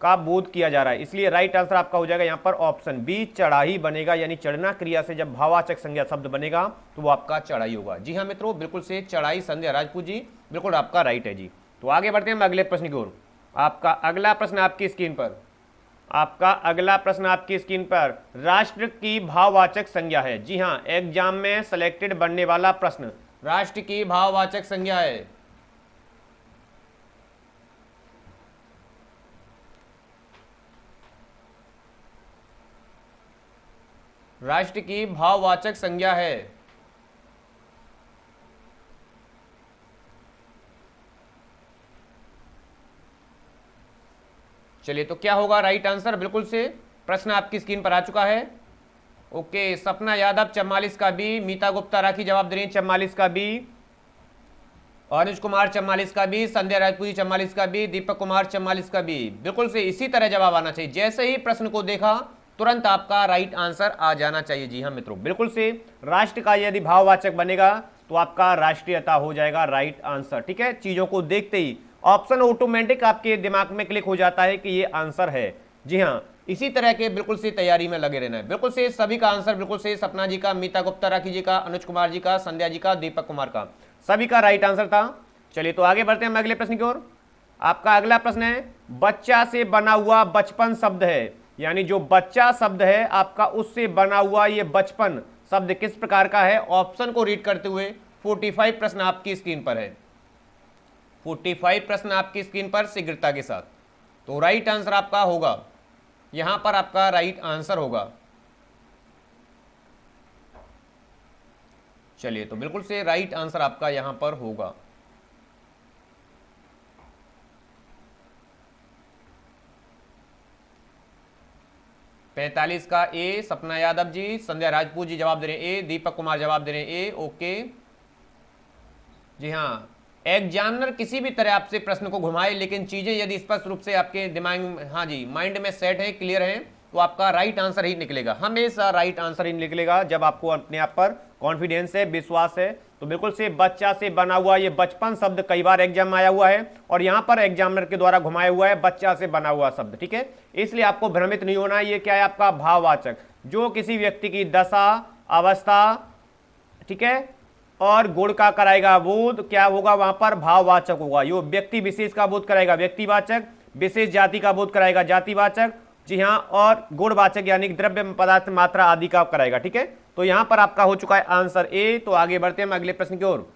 का बोध किया जा रहा है, इसलिए राइट आंसर आपका हो जाएगा यहाँ पर ऑप्शन बी, चढ़ाई बनेगा। यानी चढ़ना क्रिया से जब भाववाचक संज्ञा शब्द बनेगा तो वो आपका चढ़ाई होगा। जी हाँ मित्रों, बिल्कुल से चढ़ाई, संध्या राजपूत जी बिल्कुल आपका राइट है जी। तो आगे बढ़ते हैं हम अगले प्रश्न की ओर। आपका अगला प्रश्न आपकी स्क्रीन पर, आपका अगला प्रश्न आपकी स्क्रीन पर राष्ट्र की भाववाचक संज्ञा है। जी हाँ, एग्जाम में सिलेक्टेड बनने वाला प्रश्न, राष्ट्र की भाववाचक संज्ञा है। राष्ट्र की भाववाचक संज्ञा है। चलिए तो क्या होगा राइट आंसर, बिल्कुल से प्रश्न आपकी स्क्रीन पर आ चुका है। ओके, सपना यादव 44 का बी, मीता गुप्ता राखी जवाब दे रही है 44 का बी, अनुज कुमार 44 का बी, संध्या राजपूत 44 का बी, दीपक कुमार 44 का बी। बिल्कुल से इसी तरह जवाब आना चाहिए, जैसे ही प्रश्न को देखा तुरंत आपका राइट आंसर आ जाना चाहिए। जी हाँ मित्रों, बिल्कुल से राष्ट्र का यदि भाववाचक बनेगा तो आपका राष्ट्रीयता हो जाएगा राइट आंसर। ठीक है, चीजों को देखते ही ऑप्शन ऑटोमेटिक आपके दिमाग में क्लिक हो जाता है कि ये आंसर है। जी हाँ, इसी तरह के बिल्कुल से तैयारी में लगे रहना है। बिल्कुल से सभी का आंसर, बिल्कुल से सपना जी का, मीता गुप्ता राखी जी का, अनुज कुमार जी का, संध्या जी का, दीपक कुमार का, सभी का राइट आंसर था। चलिए तो आगे बढ़ते हैं हम अगले प्रश्न की ओर। आपका अगला प्रश्न है, बच्चा से बना हुआ बचपन शब्द है, यानी जो बच्चा शब्द है आपका उससे बना हुआ ये बचपन शब्द किस प्रकार का है। ऑप्शन को रीड करते हुए 45 प्रश्न आपकी स्क्रीन पर है, 45 प्रश्न आपकी स्क्रीन पर शीघ्रता के साथ। तो राइट आंसर आपका होगा, यहां पर आपका राइट आंसर होगा। चलिए तो बिल्कुल से राइट आंसर आपका यहां पर होगा। पैंतालीस का ए, सपना यादव जी, संध्या राजपूत जी जवाब दे रहे हैं ए, दीपक कुमार जवाब दे रहे हैं ए ओके। जी हाँ, एग्जामिनर किसी भी तरह आपसे प्रश्न को घुमाए, लेकिन चीजें यदि स्पष्ट रूप से आपके दिमाग में, हाँ जी, माइंड में सेट है, क्लियर है, तो आपका राइट आंसर ही निकलेगा, हमेशा राइट आंसर ही निकलेगा जब आपको अपने आप पर कॉन्फिडेंस है, विश्वास है। तो बिल्कुल से बच्चा से बना हुआ ये बचपन शब्द कई बार एग्जाम में आया हुआ है और यहाँ पर एग्जामिनर के द्वारा घुमाया हुआ है बच्चा से बना हुआ शब्द। ठीक है, इसलिए आपको भ्रमित नहीं होना। ये क्या है, आपका भाववाचक, जो किसी व्यक्ति की दशा, अवस्था, ठीक है, और गुण का कराएगा बोध, क्या होगा वहां पर भाववाचक होगा। यो व्यक्ति विशेष का बोध कराएगा व्यक्तिवाचक, विशेष जाति का बोध कराएगा जातिवाचक, जी हाँ, और गुणवाचक यानी द्रव्य पदार्थ मात्रा आदि का कराएगा। ठीक है, तो यहां पर आपका हो चुका है आंसर ए। तो आगे बढ़ते हैं हम अगले प्रश्न की ओर।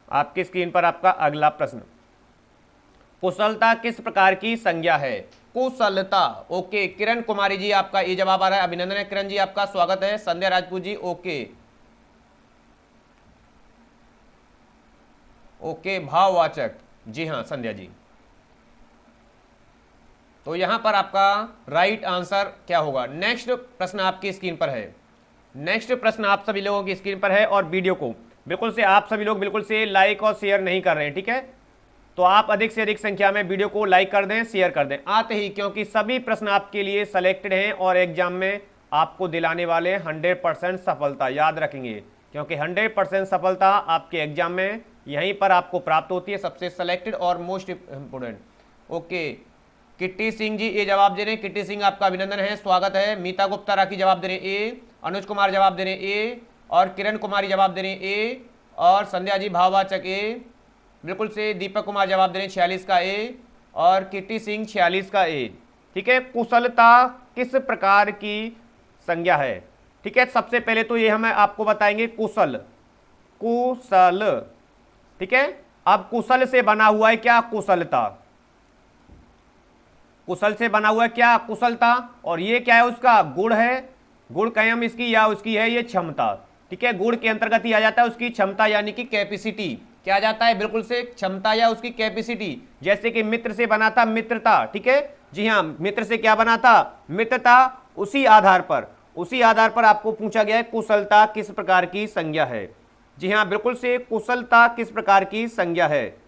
आपकी स्क्रीन पर आपका अगला प्रश्न, कुशलता किस प्रकार की संज्ञा है। कुशलता, ओके, किरण कुमारी जी आपका ये जवाब आ रहा है, अभिनंदन है किरण जी, आपका स्वागत है। संध्या राजपूत जी ओके, ओके, भाववाचक, जी हाँ संध्या जी। तो यहां पर आपका राइट आंसर क्या होगा। नेक्स्ट प्रश्न आपकी स्क्रीन पर है, नेक्स्ट प्रश्न आप सभी लोगों की स्क्रीन पर है, और वीडियो को बिल्कुल से आप सभी लोग बिल्कुल से लाइक और शेयर नहीं कर रहे हैं। ठीक है, तो आप अधिक से अधिक संख्या में वीडियो को लाइक कर दें, शेयर कर दें आते ही, क्योंकि सभी प्रश्न आपके लिए सेलेक्टेड हैं और एग्जाम में आपको दिलाने वाले 100% सफलता। याद रखेंगे, क्योंकि 100% सफलता आपके एग्जाम में यहीं पर आपको प्राप्त होती है, सबसे सेलेक्टेड और most important. Okay, Kitty Singh ji ये जवाब दे रहे हैं, किट्टी सिंह आपका अभिनंदन है, स्वागत है। मीता गुप्ता राखी जवाब दे रहे हैं ए, अनुज कुमार जवाब दे रहे हैं ए, और किरण कुमारी जवाब दे रहे हैं ए, और संध्या जी भाववाचक ए, बिल्कुल से दीपक कुमार जवाब दे रहे हैं 46 का ए, और किट्टी सिंह 46 का ए। ठीक है, कुशलता किस प्रकार की संज्ञा है। ठीक है, सबसे पहले तो ये हम आपको बताएंगे कुशल, कुशल, ठीक है। अब कुशल से बना हुआ है क्या, कुशलता, कुशल से बना हुआ है क्या, कुशलता, और ये क्या है, उसका गुण है, गुण कहें हम इसकी, या उसकी है ये क्षमता। ठीक है, गुण के अंतर्गत ही आ जाता है उसकी क्षमता, यानी कि कैपेसिटी, क्या आ जाता है, बिल्कुल से क्षमता या उसकी कैपेसिटी। जैसे कि मित्र से बना था मित्रता, ठीक है, जी हाँ, मित्र से क्या बना था, मित्रता। उसी आधार पर आपको पूछा गया है कुशलता किस प्रकार की संज्ञा है। जी हाँ, बिल्कुल से कुशलता किस प्रकार की संज्ञा है।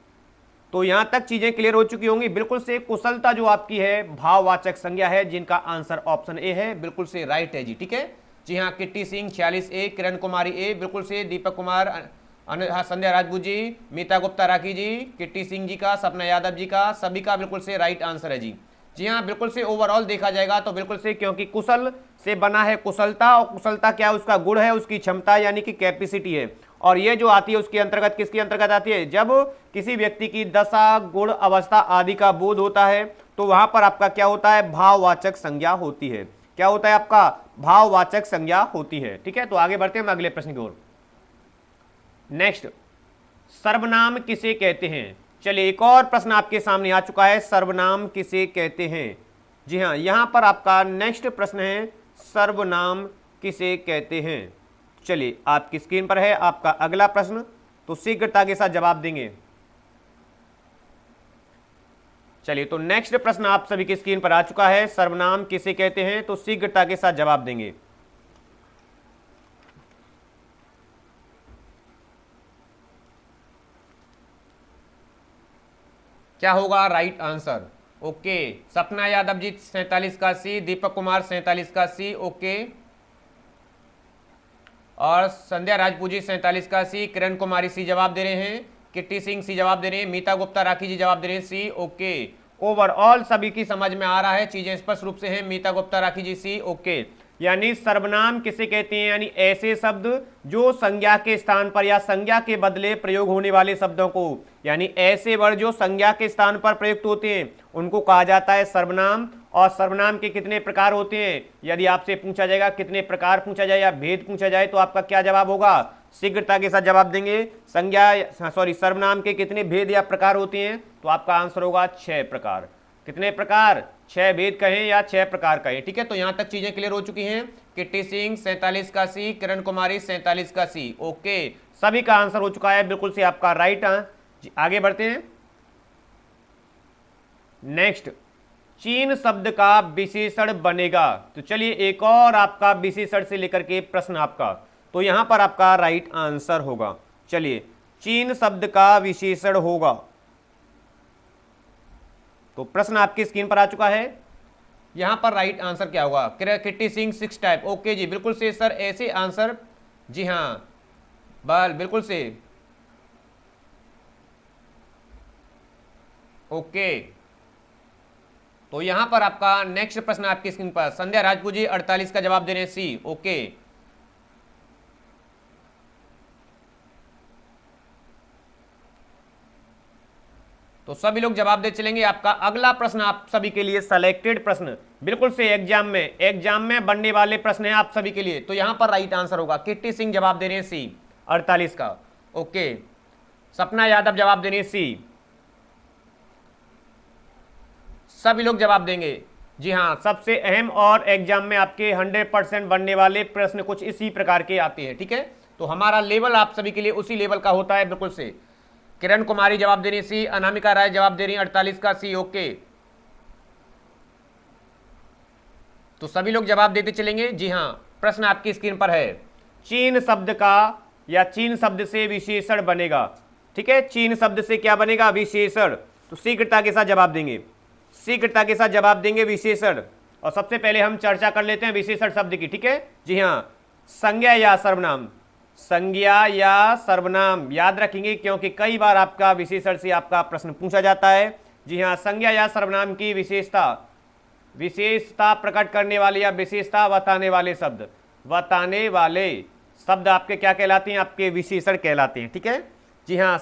तो यहां तक चीजें क्लियर हो चुकी होंगी। बिल्कुल से कुशलता जो आपकी है भाववाचक संज्ञा है, जिनका आंसर ऑप्शन ए है, बिल्कुल से राइट है जी, ठीक है। जी हाँ, किट्टी सिंह 46 ए, किरण कुमारी ए, बिल्कुल से दीपक कुमार, संध्या राजपूत जी, मीता गुप्ता राखी जी, किट्टी सिंह जी का, सपना यादव जी का, सभी का बिल्कुल से राइट आंसर है जी। जी हाँ, बिल्कुल से ओवरऑल देखा जाएगा तो बिल्कुल से, क्योंकि कुशल से बना है कुशलता, और कुशलता क्या उसका गुण है, उसकी क्षमता यानी कि कैपेसिटी है। और ये जो आती है उसके अंतर्गत, किसके अंतर्गत आती है, जब किसी व्यक्ति की दशा, गुण, अवस्था आदि का बोध होता है तो वहां पर आपका क्या होता है, भाववाचक संज्ञा होती है। क्या होता है आपका, भाववाचक संज्ञा होती है, ठीक है। तो आगे बढ़ते हैं हम अगले प्रश्न की ओर। नेक्स्ट, सर्वनाम किसे कहते हैं। चलिए, एक और प्रश्न आपके सामने आ चुका है, सर्वनाम किसे कहते हैं। जी हाँ, यहां पर आपका नेक्स्ट प्रश्न है, सर्वनाम किसे कहते हैं। चलिए, आपकी स्क्रीन पर है आपका अगला प्रश्न, तो शीघ्रता के साथ जवाब देंगे। चलिए, तो नेक्स्ट प्रश्न आप सभी की स्क्रीन पर आ चुका है, सर्वनाम किसे कहते हैं, तो शीघ्रता के साथ जवाब देंगे। क्या होगा राइट आंसर। ओके, सपना यादव जी 47 का सी, दीपक कुमार 47 का सी, ओके, और संध्या राजपूत जी 47 का सी, किरण कुमारी सी जवाब दे रहे हैं, किट्टी सिंह सी जवाब दे रहे हैं, मीता गुप्ता राखी जी जवाब दे रहे हैं सी, ओके। ओवरऑल सभी की समझ में आ रहा है, चीजें स्पष्ट रूप से हैं। मीता गुप्ता राखी जी सी, ओके। यानी सर्वनाम किसे कहते हैं, यानी ऐसे शब्द जो संज्ञा के स्थान पर या संज्ञा के बदले प्रयोग होने वाले शब्दों को, यानी ऐसे वर्ड जो संज्ञा के स्थान पर प्रयुक्त होते हैं उनको कहा जाता है सर्वनाम। और सर्वनाम के कितने प्रकार होते हैं, यदि आपसे पूछा जाएगा कितने प्रकार पूछा जाए या भेद पूछा जाए तो आपका क्या जवाब होगा, शीघ्रता के साथ जवाब देंगे। सर्वनाम के कितने भेद या प्रकार होते हैं, तो आपका आंसर होगा 6 प्रकार। कितने प्रकार, 6 भेद कहें या 6 प्रकार कहें, ठीक है। तो यहां तक चीजें क्लियर हो चुकी हैं। किट्टी सिंह 47 का सी, किरण कुमारी 47 का सी, ओके, सभी का आंसर हो चुका है, बिल्कुल से आपका राइट। आगे बढ़ते हैं। नेक्स्ट, चीन शब्द का विशेषण बनेगा। तो चलिए, एक और आपका विशेषण से लेकर के प्रश्न आपका, तो यहां पर आपका राइट आंसर होगा। चलिए, चीन शब्द का विशेषण होगा, तो प्रश्न आपकी स्क्रीन पर आ चुका है। यहां पर राइट आंसर क्या होगा, किट्टी सिंह 6 टाइप, ओके जी, बिल्कुल से सर, ऐसे आंसर, जी हां, बिल्कुल से, ओके। तो यहां पर आपका नेक्स्ट प्रश्न आपकी स्क्रीन पर, संध्या राजपूत जी 48 का जवाब दे रहे हैं सी, ओके। तो सभी लोग जवाब दे चलेंगे। आपका अगला प्रश्न आप सभी के लिए सेलेक्टेड प्रश्न, बिल्कुल से एग्जाम में बनने वाले प्रश्न है आप सभी के लिए। तो यहां पर राइट आंसर होगा, किट्टी सिंह जवाब दे रहे हैं सी 48 का, ओके। सपना यादव जवाब दे रहे हैं सी, सभी लोग जवाब देंगे। जी हाँ, सबसे अहम और एग्जाम में आपके 100% बनने वाले प्रश्न कुछ इसी प्रकार के आते हैं, ठीक है। तो हमारा लेवल आप सभी के लिए उसी लेवल का होता है, बिल्कुल से। किरण कुमारी जवाब दे रही सी, अनामिका राय जवाब दे रही 48 का सी, ओके। तो सभी लोग जवाब देते चलेंगे। जी हाँ, प्रश्न आपकी स्क्रीन पर है, चीन शब्द का या चीन शब्द से विशेषण बनेगा, ठीक है। चीन शब्द से क्या बनेगा, विशेषण। तो शीघ्रता के साथ जवाब देंगे, शीघ्रता के साथ जवाब देंगे विशेषण। और सबसे पहले हम चर्चा कर लेते हैं विशेषण शब्द की, ठीक है। जी हाँ, संज्ञा या सर्वनाम, संज्ञा या सर्वनाम याद रखेंगे, क्योंकि कई बार आपका विशेषण से आपका प्रश्न पूछा जाता है। जी हाँ, संज्ञा या सर्वनाम की विशेषता प्रकट करने वाले या विशेषता बताने वाले शब्द आपके क्या कहलाते हैं, आपके विशेषण कहलाते हैं, ठीक है। जी हाँ,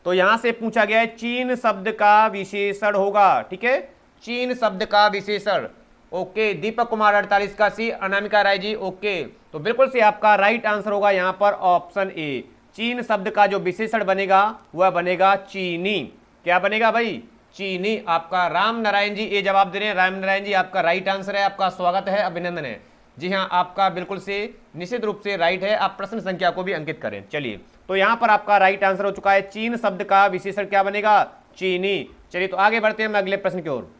तो यहां से पूछा गया है चीन शब्द का विशेषण होगा, ठीक है, चीन शब्द का विशेषण, ओके। दीपक कुमार 48 का सी, अनामिका राय जी, ओके। तो बिल्कुल से आपका राइट आंसर होगा यहां पर ऑप्शन ए, चीन शब्द का जो विशेषण बनेगा वह बनेगा चीनी। क्या बनेगा भाई, चीनी। आपका राम नारायण जी ये जवाब दे रहे हैं, राम नारायण जी आपका राइट आंसर है, आपका स्वागत है, अभिनंदन है। जी हाँ, आपका बिल्कुल से निश्चित रूप से राइट है। आप प्रश्न संख्या को भी अंकित करें। चलिए, तो यहां पर आपका राइट आंसर हो चुका है चीन शब्द का विशेषण क्या बनेगा, चीनी। चलिए तो आगे बढ़ते हैं हम अगले प्रश्न की ओर।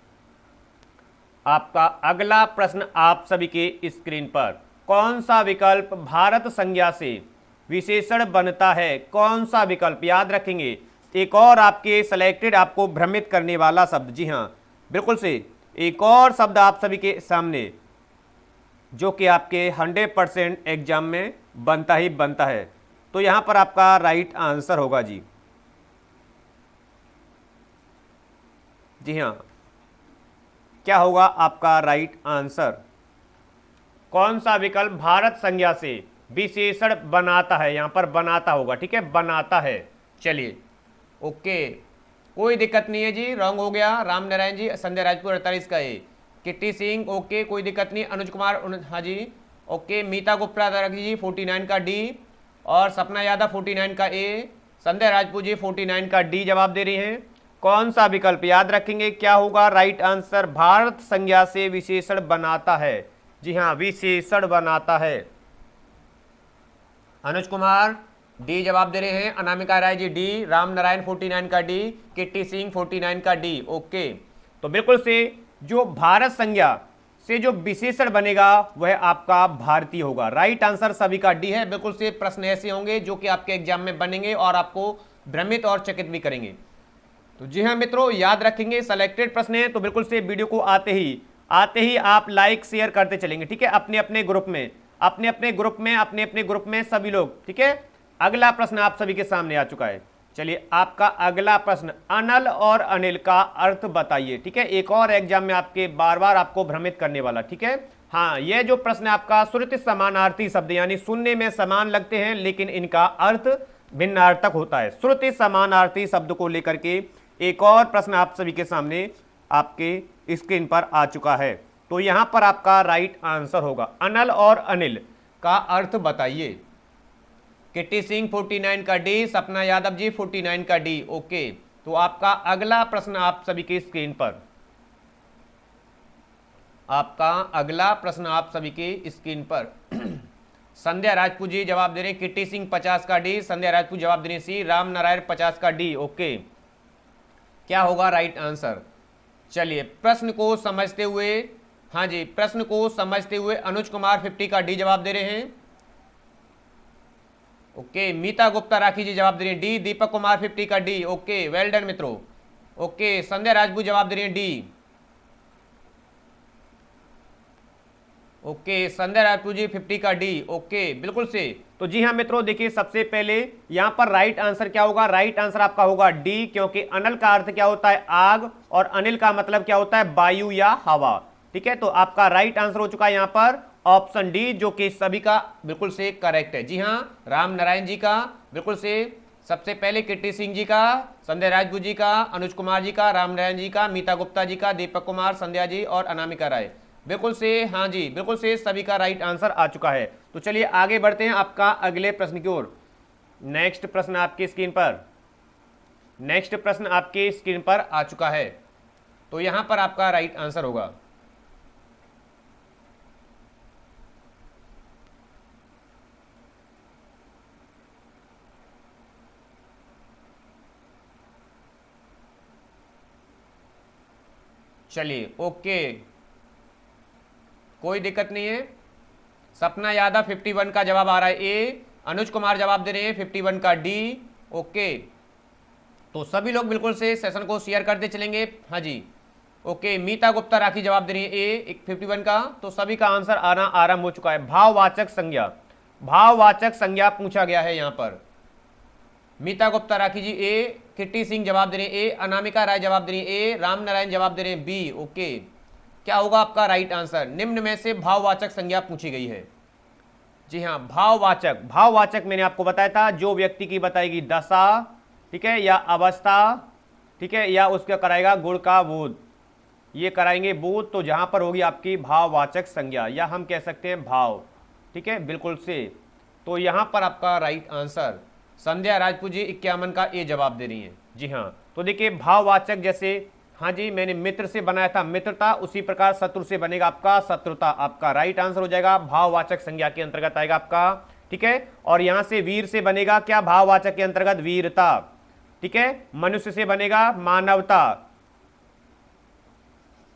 आपका अगला प्रश्न आप सभी के स्क्रीन पर, कौन सा विकल्प भारत संज्ञा से विशेषण बनता है, कौन सा विकल्प, याद रखेंगे एक और आपके सेलेक्टेड आपको भ्रमित करने वाला शब्द, जी हां बिल्कुल से एक और शब्द आप सभी के सामने जो कि आपके 100% एग्जाम में बनता ही बनता है। तो यहां पर आपका राइट आंसर होगा जी हां, क्या होगा आपका राइट आंसर, कौन सा विकल्प भारत संज्ञा से विशेषण बनाता है, यहां पर बनाता होगा, ठीक है, बनाता है। चलिए ओके, कोई दिक्कत नहीं है जी, रॉन्ग हो गया। राम नारायण जी, संजय राजपूत 48 का ए, किट्टी सिंह ओके कोई दिक्कत नहीं, अनुज कुमार हाँ जी ओके, मीता गुप्ता जी 49 का डी, और सपना यादव 49 का ए, संजय राजपूत जी 49 का डी जवाब दे रही हैं। कौन सा विकल्प, याद रखेंगे क्या होगा राइट आंसर, भारत संज्ञा से विशेषण बनाता है, जी हां विशेषण बनाता है। अनुज कुमार डी जवाब दे रहे हैं, अनामिका राय जी डी, राम नारायण 49 का डी, किट्टी सिंह 49 का डी। ओके, तो बिल्कुल से जो भारत संज्ञा से जो विशेषण बनेगा वह आपका भारतीय होगा। राइट आंसर सभी का डी है। बिल्कुल से प्रश्न ऐसे होंगे जो कि आपके एग्जाम में बनेंगे और आपको भ्रमित और चकित भी करेंगे। तो जी हाँ मित्रों, याद रखेंगे सेलेक्टेड प्रश्न है, तो बिल्कुल से वीडियो को आते ही आप लाइक शेयर करते चलेंगे, ठीक है, अपने अपने ग्रुप में सभी लोग, ठीक है। अगला प्रश्न आप सभी के सामने आ चुका है। चलिए आपका अगला प्रश्न, अनल और अनिल का अर्थ बताइए, ठीक है, एक और एग्जाम में आपके बार बार आपको भ्रमित करने वाला, ठीक है। हाँ, यह जो प्रश्न है आपका श्रुति समानार्थी शब्द, यानी सुनने में समान लगते हैं लेकिन इनका अर्थ भिन्नार्थक होता है। श्रुति समानार्थी शब्द को लेकर के एक और प्रश्न आप सभी के सामने आपके स्क्रीन पर आ चुका है। तो यहां पर आपका राइट आंसर होगा अनल और अनिल का अर्थ बताइए। किट्टी सिंह 49 का डी, सपना यादव जी 49 का डी। ओके, तो आपका अगला प्रश्न आप सभी के स्क्रीन पर, आपका अगला प्रश्न आप सभी के स्क्रीन पर संध्या राजपूत जी जवाब दे रहे हैं, किट्टी सिंह 50 का डी, संध्या राजपूत जवाब दे रहे हैं सी, राम नारायण 50 का डी। ओके, क्या होगा राइट आंसर। चलिए प्रश्न को समझते हुए, हाँ जी प्रश्न को समझते हुए अनुज कुमार 50 का डी जवाब दे रहे हैं। ओके, मीता गुप्ता राखी जी जवाब दे रही हैं डी, दीपक कुमार 50 का डी। ओके, वेल डन मित्रों। ओके, संध्या राजपूत जवाब दे रही हैं डी। ओके, संध्या राजपूत जी 50 का डी। ओके, बिल्कुल से। तो जी हाँ मित्रों, देखिए सबसे पहले यहां पर राइट आंसर क्या होगा, राइट आंसर आपका होगा डी, क्योंकि अनल का अर्थ क्या होता है आग, और अनिल का मतलब क्या होता है वायु या हवा, ठीक है। तो आपका राइट आंसर हो चुका है यहां पर ऑप्शन डी, जो कि सभी का बिल्कुल से करेक्ट है। जी हाँ, राम नारायण जी का बिल्कुल से, सबसे पहले किट्टी सिंह जी का, संध्या राजपूत जी का, अनुज कुमार जी का, राम नारायण जी का, मीता गुप्ता जी का, दीपक कुमार, संध्या जी और अनामिका राय, बिल्कुल से, हाँ जी बिल्कुल से सभी का राइट आंसर आ चुका है। तो चलिए आगे बढ़ते हैं आपका अगले प्रश्न की ओर। नेक्स्ट प्रश्न आपकी स्क्रीन पर, नेक्स्ट प्रश्न आपके स्क्रीन पर आ चुका है। तो यहां पर आपका राइट आंसर होगा, चलिए ओके कोई दिक्कत नहीं है। सपना यादव 51 का जवाब आ रहा है ए, अनुज कुमार जवाब दे रहे हैं 51 का डी। ओके, तो सभी लोग बिल्कुल से सेशन को शेयर करते चलेंगे। हाँ जी ओके, मीता गुप्ता राखी जवाब दे रही है ए 51 का। तो सभी का आंसर आना आरंभ हो चुका है। भाववाचक संज्ञा, भाववाचक संज्ञा पूछा गया है यहां पर। मीता गुप्ता राखी जी ए, किट्टी सिंह जवाब दे रहे हैं ए, अनामिका राय जवाब दे रही है ए, राम नारायण जवाब दे रहे हैं बी। ओके, क्या होगा आपका राइट आंसर। निम्न में से भाववाचक संज्ञा पूछी गई है। जी हाँ, भाववाचक, भाववाचक मैंने आपको बताया था जो व्यक्ति की बताएगी दशा, ठीक है, या अवस्था, ठीक है, या उसका कराएगा गुण का बोध, ये कराएंगे बोध, तो जहां पर होगी आपकी भाववाचक संज्ञा, या हम कह सकते हैं भाव, ठीक है, बिल्कुल से। तो यहां पर आपका राइट आंसर संध्या राजपूत जी 51 का ए जवाब दे रही है। जी हाँ, तो देखिए भाववाचक जैसे, हाँ जी मैंने मित्र से बनाया था मित्रता, उसी प्रकार शत्रु से बनेगा आपका शत्रुता। आपका राइट आंसर हो जाएगा भाववाचक संज्ञा के अंतर्गत आएगा आपका ठीक है। और यहां से वीर से बनेगा क्या, भाववाचक के अंतर्गत वीरता, ठीक है। मनुष्य से बनेगा मानवता,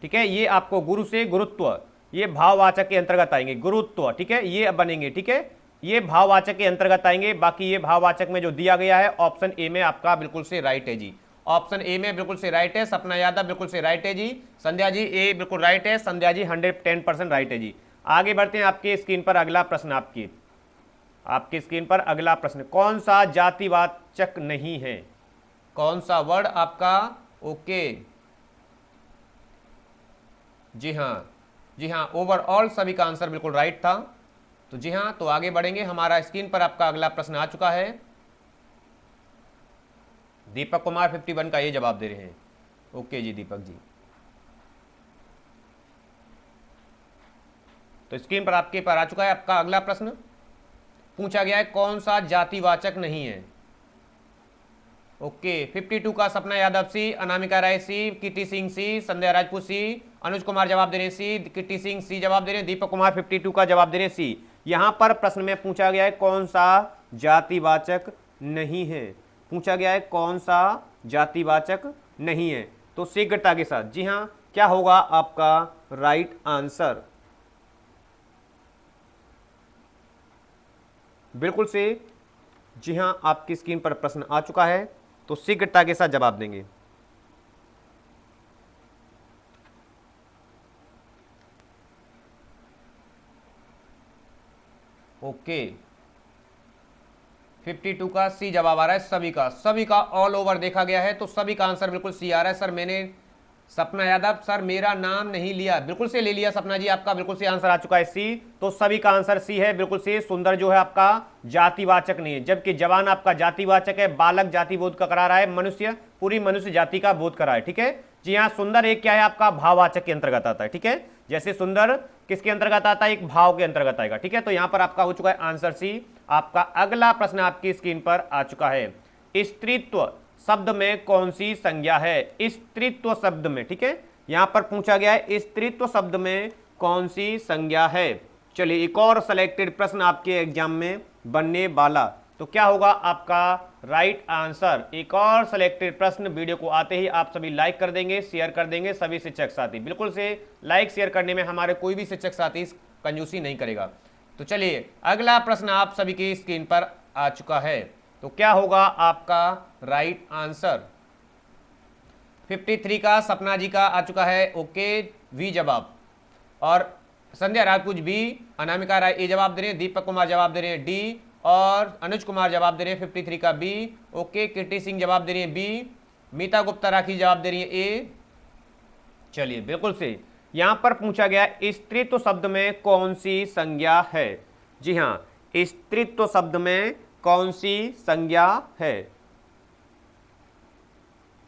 ठीक है। ये आपको गुरु से गुरुत्व, ये भाववाचक के अंतर्गत आएंगे, गुरुत्व, ठीक है, ये अब बनेंगे, ठीक है। ये भाववाचक के अंतर्गत आएंगे। बाकी ये भाववाचक में जो दिया गया है ऑप्शन ए में आपका बिल्कुल से राइट है जी, ऑप्शन ए में बिल्कुल से राइट है। सपना यादव बिल्कुल से राइट है जी, संध्या जी ए बिल्कुल राइट है, संध्या जी 110% राइट है जी। आगे बढ़ते हैं, आपके स्क्रीन पर अगला प्रश्न, आपकी स्क्रीन पर अगला प्रश्न, कौन सा जातिवाचक नहीं है, कौन सा वर्ड आपका, ओके, जी हाँ, जी हाँ, ओवरऑल सभी का आंसर बिल्कुल राइट था। तो जी हाँ, तो आगे बढ़ेंगे, हमारा स्क्रीन पर आपका अगला प्रश्न आ चुका है। दीपक कुमार 51 का ये जवाब दे रहे हैं, ओके जी दीपक जी। तो स्क्रीन पर आपके पर आ चुका है आपका अगला प्रश्न, पूछा गया है कौन सा जातिवाचक नहीं है, ओके। 52 का सपना यादव सी, अनामिका राय सी, कीर्ति सिंह सी, संध्या राजपूत सी, अनुज कुमार जवाब दे रहे हैं सी, कीर्ति सिंह सी जवाब दे रहे हैं, दीपक कुमार 52 का जवाब दे रहे हैं सी। यहां पर प्रश्न में पूछा गया है कौन सा जातिवाचक नहीं है, पूछा गया है कौन सा जातिवाचक नहीं है। तो शीघ्रता के साथ, जी हां, क्या होगा आपका राइट आंसर, बिल्कुल से, जी हां, आपकी स्क्रीन पर प्रश्न आ चुका है, तो शीघ्रता के साथ जवाब देंगे। ओके, 52 का सी जवाब आ रहा है, सभी का ऑल ओवर देखा गया है, तो सभी का आंसर बिल्कुल सी आ रहा है। सर मैंने, सपना यादव सर मेरा नाम नहीं लिया, बिल्कुल से ले लिया सपना जी, आपका बिल्कुल से आंसर आ चुका है सी। तो सभी का आंसर सी है, बिल्कुल से। सुंदर जो है आपका जातिवाचक नहीं है, जबकि जवान आपका जातिवाचक है, बालक जाति बोध का करा रहा है, मनुष्य पूरी मनुष्य जाति का बोध करा है, ठीक है जी हाँ। सुंदर एक क्या है आपका भाववाचक के अंतर्गत आता है, ठीक है, जैसे सुंदर किसके अंतर्गत आता है, एक भाव के अंतर्गत आएगा, ठीक है। तो यहां पर आपका हो चुका है आंसर सी। आपका अगला प्रश्न आपकी स्क्रीन पर आ चुका है, स्त्रीत्व शब्द में कौन सी संज्ञा है, स्त्रीत्व शब्द में, ठीक है, यहां पर पूछा गया है स्त्रीत्व शब्द में कौन सी संज्ञा है। चलिए एक और सिलेक्टेड प्रश्न आपके एग्जाम में बनने वाला, तो क्या होगा आपका राइट आंसर। एक और सिलेक्टेड प्रश्न, वीडियो को आते ही आप सभी लाइक कर देंगे, शेयर कर देंगे, सभी शिक्षक साथी, बिल्कुल से लाइक शेयर करने में हमारे कोई भी शिक्षक साथी कंजूसी नहीं करेगा। तो चलिए अगला प्रश्न आप सभी की स्क्रीन पर आ चुका है, तो क्या होगा आपका राइट आंसर। 53 का सपना जी का आ चुका है, ओके, वी जवाब, और संध्या राजपूत बी, अनामिका राय ए जवाब दे रहे हैं, दीपक कुमार जवाब दे रहे हैं डी, और अनुज कुमार जवाब दे रहे हैं 53 का बी, ओके। कीर्ति सिंह जवाब दे रही है बी, मीता गुप्ता राखी जवाब दे रही है ए। चलिए बिल्कुल से, यहां पर पूछा गया स्त्रीत्व शब्द में कौन सी संज्ञा है, जी हां, स्त्रीत्व शब्द में कौन सी संज्ञा है,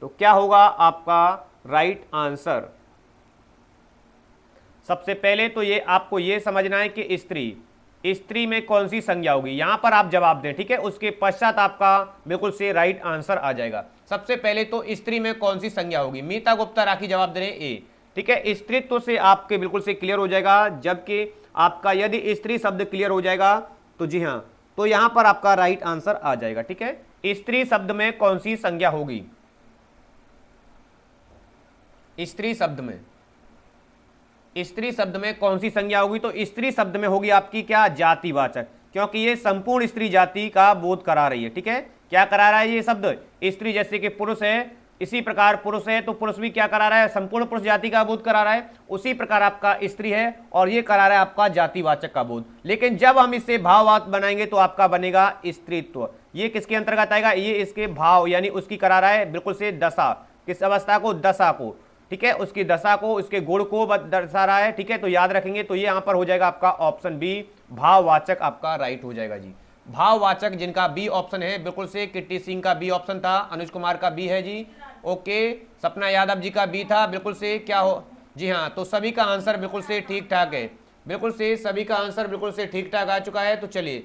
तो क्या होगा आपका राइट आंसर। सबसे पहले तो ये आपको ये समझना है कि स्त्री में कौन सी संज्ञा होगी, यहां पर आप जवाब दें, ठीक है, उसके पश्चात आपका बिल्कुल से राइट आंसर आ जाएगा। सबसे पहले तो स्त्री में कौन सी संज्ञा होगी, मीता गुप्ता राखी जवाब दे रहे हैं ए, ठीक है। स्त्रीत्व से आपके बिल्कुल से क्लियर हो जाएगा, जबकि आपका यदि स्त्री शब्द क्लियर हो जाएगा तो जी हाँ, तो यहां पर आपका राइट आंसर आ जाएगा, ठीक है। स्त्री शब्द में कौन सी संज्ञा होगी, स्त्री शब्द में कौन सी संज्ञा होगी, तो स्त्री शब्द में होगी आपकी क्या, जातिवाचक, क्योंकि ये संपूर्ण स्त्री जाति का बोध करा रही है, ठीक है। क्या करा रहा है ये शब्द, स्त्री जैसे कि पुरुष है, इसी प्रकार पुरुष है तो पुरुष भी क्या करा रहा है, संपूर्ण पुरुष जाति का बोध करा रहा है, उसी प्रकार आपका स्त्री है और ये करा रहा है आपका जातिवाचक का बोध। लेकिन जब हम इससे भाववाचक बनाएंगे तो आपका बनेगा स्त्रीत्व, ये किसके अंतर्गत आएगा, ये इसके भाव यानी उसकी करा रहा है बिल्कुल से दशा, किस अवस्था को, दशा को, ठीक है, उसकी दशा को, उसके गुण को दर्शा रहा है, ठीक है। तो याद रखेंगे, तो ये यहां पर हो जाएगा आपका ऑप्शन बी, भाववाचक आपका राइट हो जाएगा जी। भाववाचक जिनका बी ऑप्शन है, बिल्कुल से कीर्ति सिंह का बी ऑप्शन था, अनुज कुमार का बी है जी, ओके, सपना यादव जी का बी था, बिल्कुल से क्या हो, जी हाँ। तो सभी का आंसर बिल्कुल से ठीक ठाक है, बिल्कुल से सभी का आंसर बिल्कुल से ठीक ठाक आ चुका है। तो चलिए,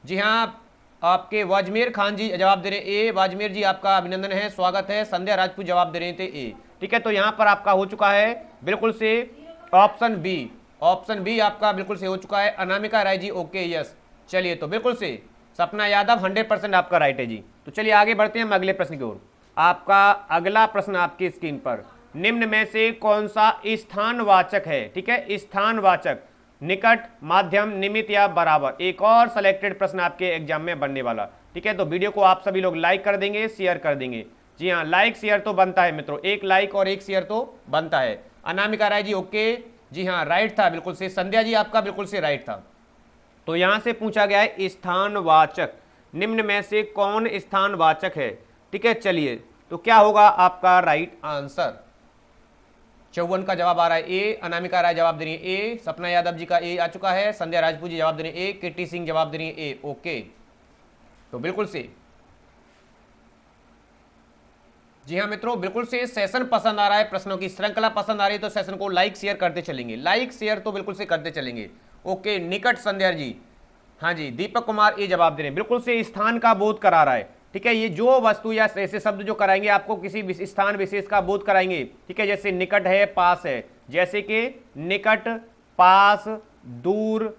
जी हाँ, आपके वाजमेर खान जी जवाब दे रहे ए, वाजमेर जी आपका अभिनंदन है, स्वागत है। संध्या राजपूत जवाब दे रहे थे ए, ठीक है। तो यहां पर आपका हो चुका है बिल्कुल से ऑप्शन बी आपका बिल्कुल से हो चुका है, अनामिका राय जी ओके यस। चलिए तो बिल्कुल से सपना यादव 100% आपका राइट है जी। तो चलिए आगे बढ़ते हैं हम अगले प्रश्न की ओर। आपका अगला प्रश्न आपकी स्क्रीन पर, निम्न में से कौन सा स्थानवाचक है? ठीक है, स्थानवाचक, निकट, माध्यम, निमित्त या बराबर। एक और सिलेक्टेड प्रश्न आपके एग्जाम में बनने वाला। ठीक है, तो वीडियो को आप सभी लोग लाइक कर देंगे, शेयर कर देंगे। जी हाँ, लाइक शेयर तो बनता है मित्रों, एक लाइक और एक शेयर तो बनता है। अनामिका राय जी ओके, जी हाँ राइट था बिल्कुल से। संध्या जी आपका बिल्कुल से राइट था। तो यहां से पूछा गया है स्थानवाचक, निम्न में से कौन स्थानवाचक है? ठीक है, चलिए तो क्या होगा आपका राइट आंसर? 54 का जवाब आ रहा है ए, अनामिका राय जवाब दे रही है ए, सपना यादव जी का ए आ चुका है, संध्या राजपूत जी जवाब दे रही है ए, किट्टी सिंह जवाब दे रही है ए। ओके, तो बिल्कुल से जी हाँ मित्रों, बिल्कुल से सेशन पसंद आ रहा है, प्रश्नों की श्रृंखला पसंद आ रही है तो सेशन को लाइक शेयर करते चलेंगे, लाइक शेयर तो बिल्कुल से करते चलेंगे। ओके, निकट संध्या जी, हाँ जी, दीपक कुमार ये जवाब दे रहे हैं, बिल्कुल से स्थान का बोध करा रहा है। ठीक है, ये जो वस्तु या ऐसे शब्द जो कराएंगे आपको किसी स्थान विशेष का बोध कराएंगे। ठीक है, जैसे निकट है, पास है, जैसे कि निकट, पास, दूर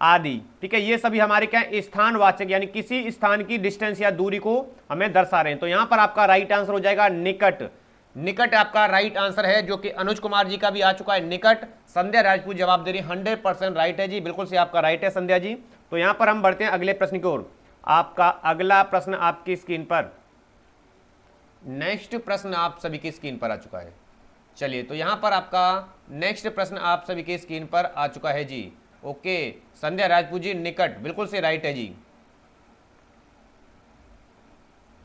आदि। ठीक है, ये सभी हमारे क्या स्थानवाचक, यानी किसी स्थान की डिस्टेंस या दूरी को हमें दर्शा रहे हैं। तो यहां पर आपका राइट आंसर हो जाएगा निकट। निकट आपका राइट आंसर है, जो कि अनुज कुमार जी का भी आ चुका है निकट। संध्या राजपूत जवाब दे रही 100% राइट है जी, बिल्कुल से आपका राइट है संध्या जी। तो यहां पर हम बढ़ते हैं अगले प्रश्न की ओर। आपका अगला प्रश्न आपकी स्क्रीन पर, नेक्स्ट प्रश्न आप सभी की स्क्रीन पर आ चुका है। चलिए तो यहां पर आपका नेक्स्ट प्रश्न आप सभी की स्क्रीन पर आ चुका है जी। ओके, संध्या राजपूत जी निकट बिल्कुल से राइट है जी।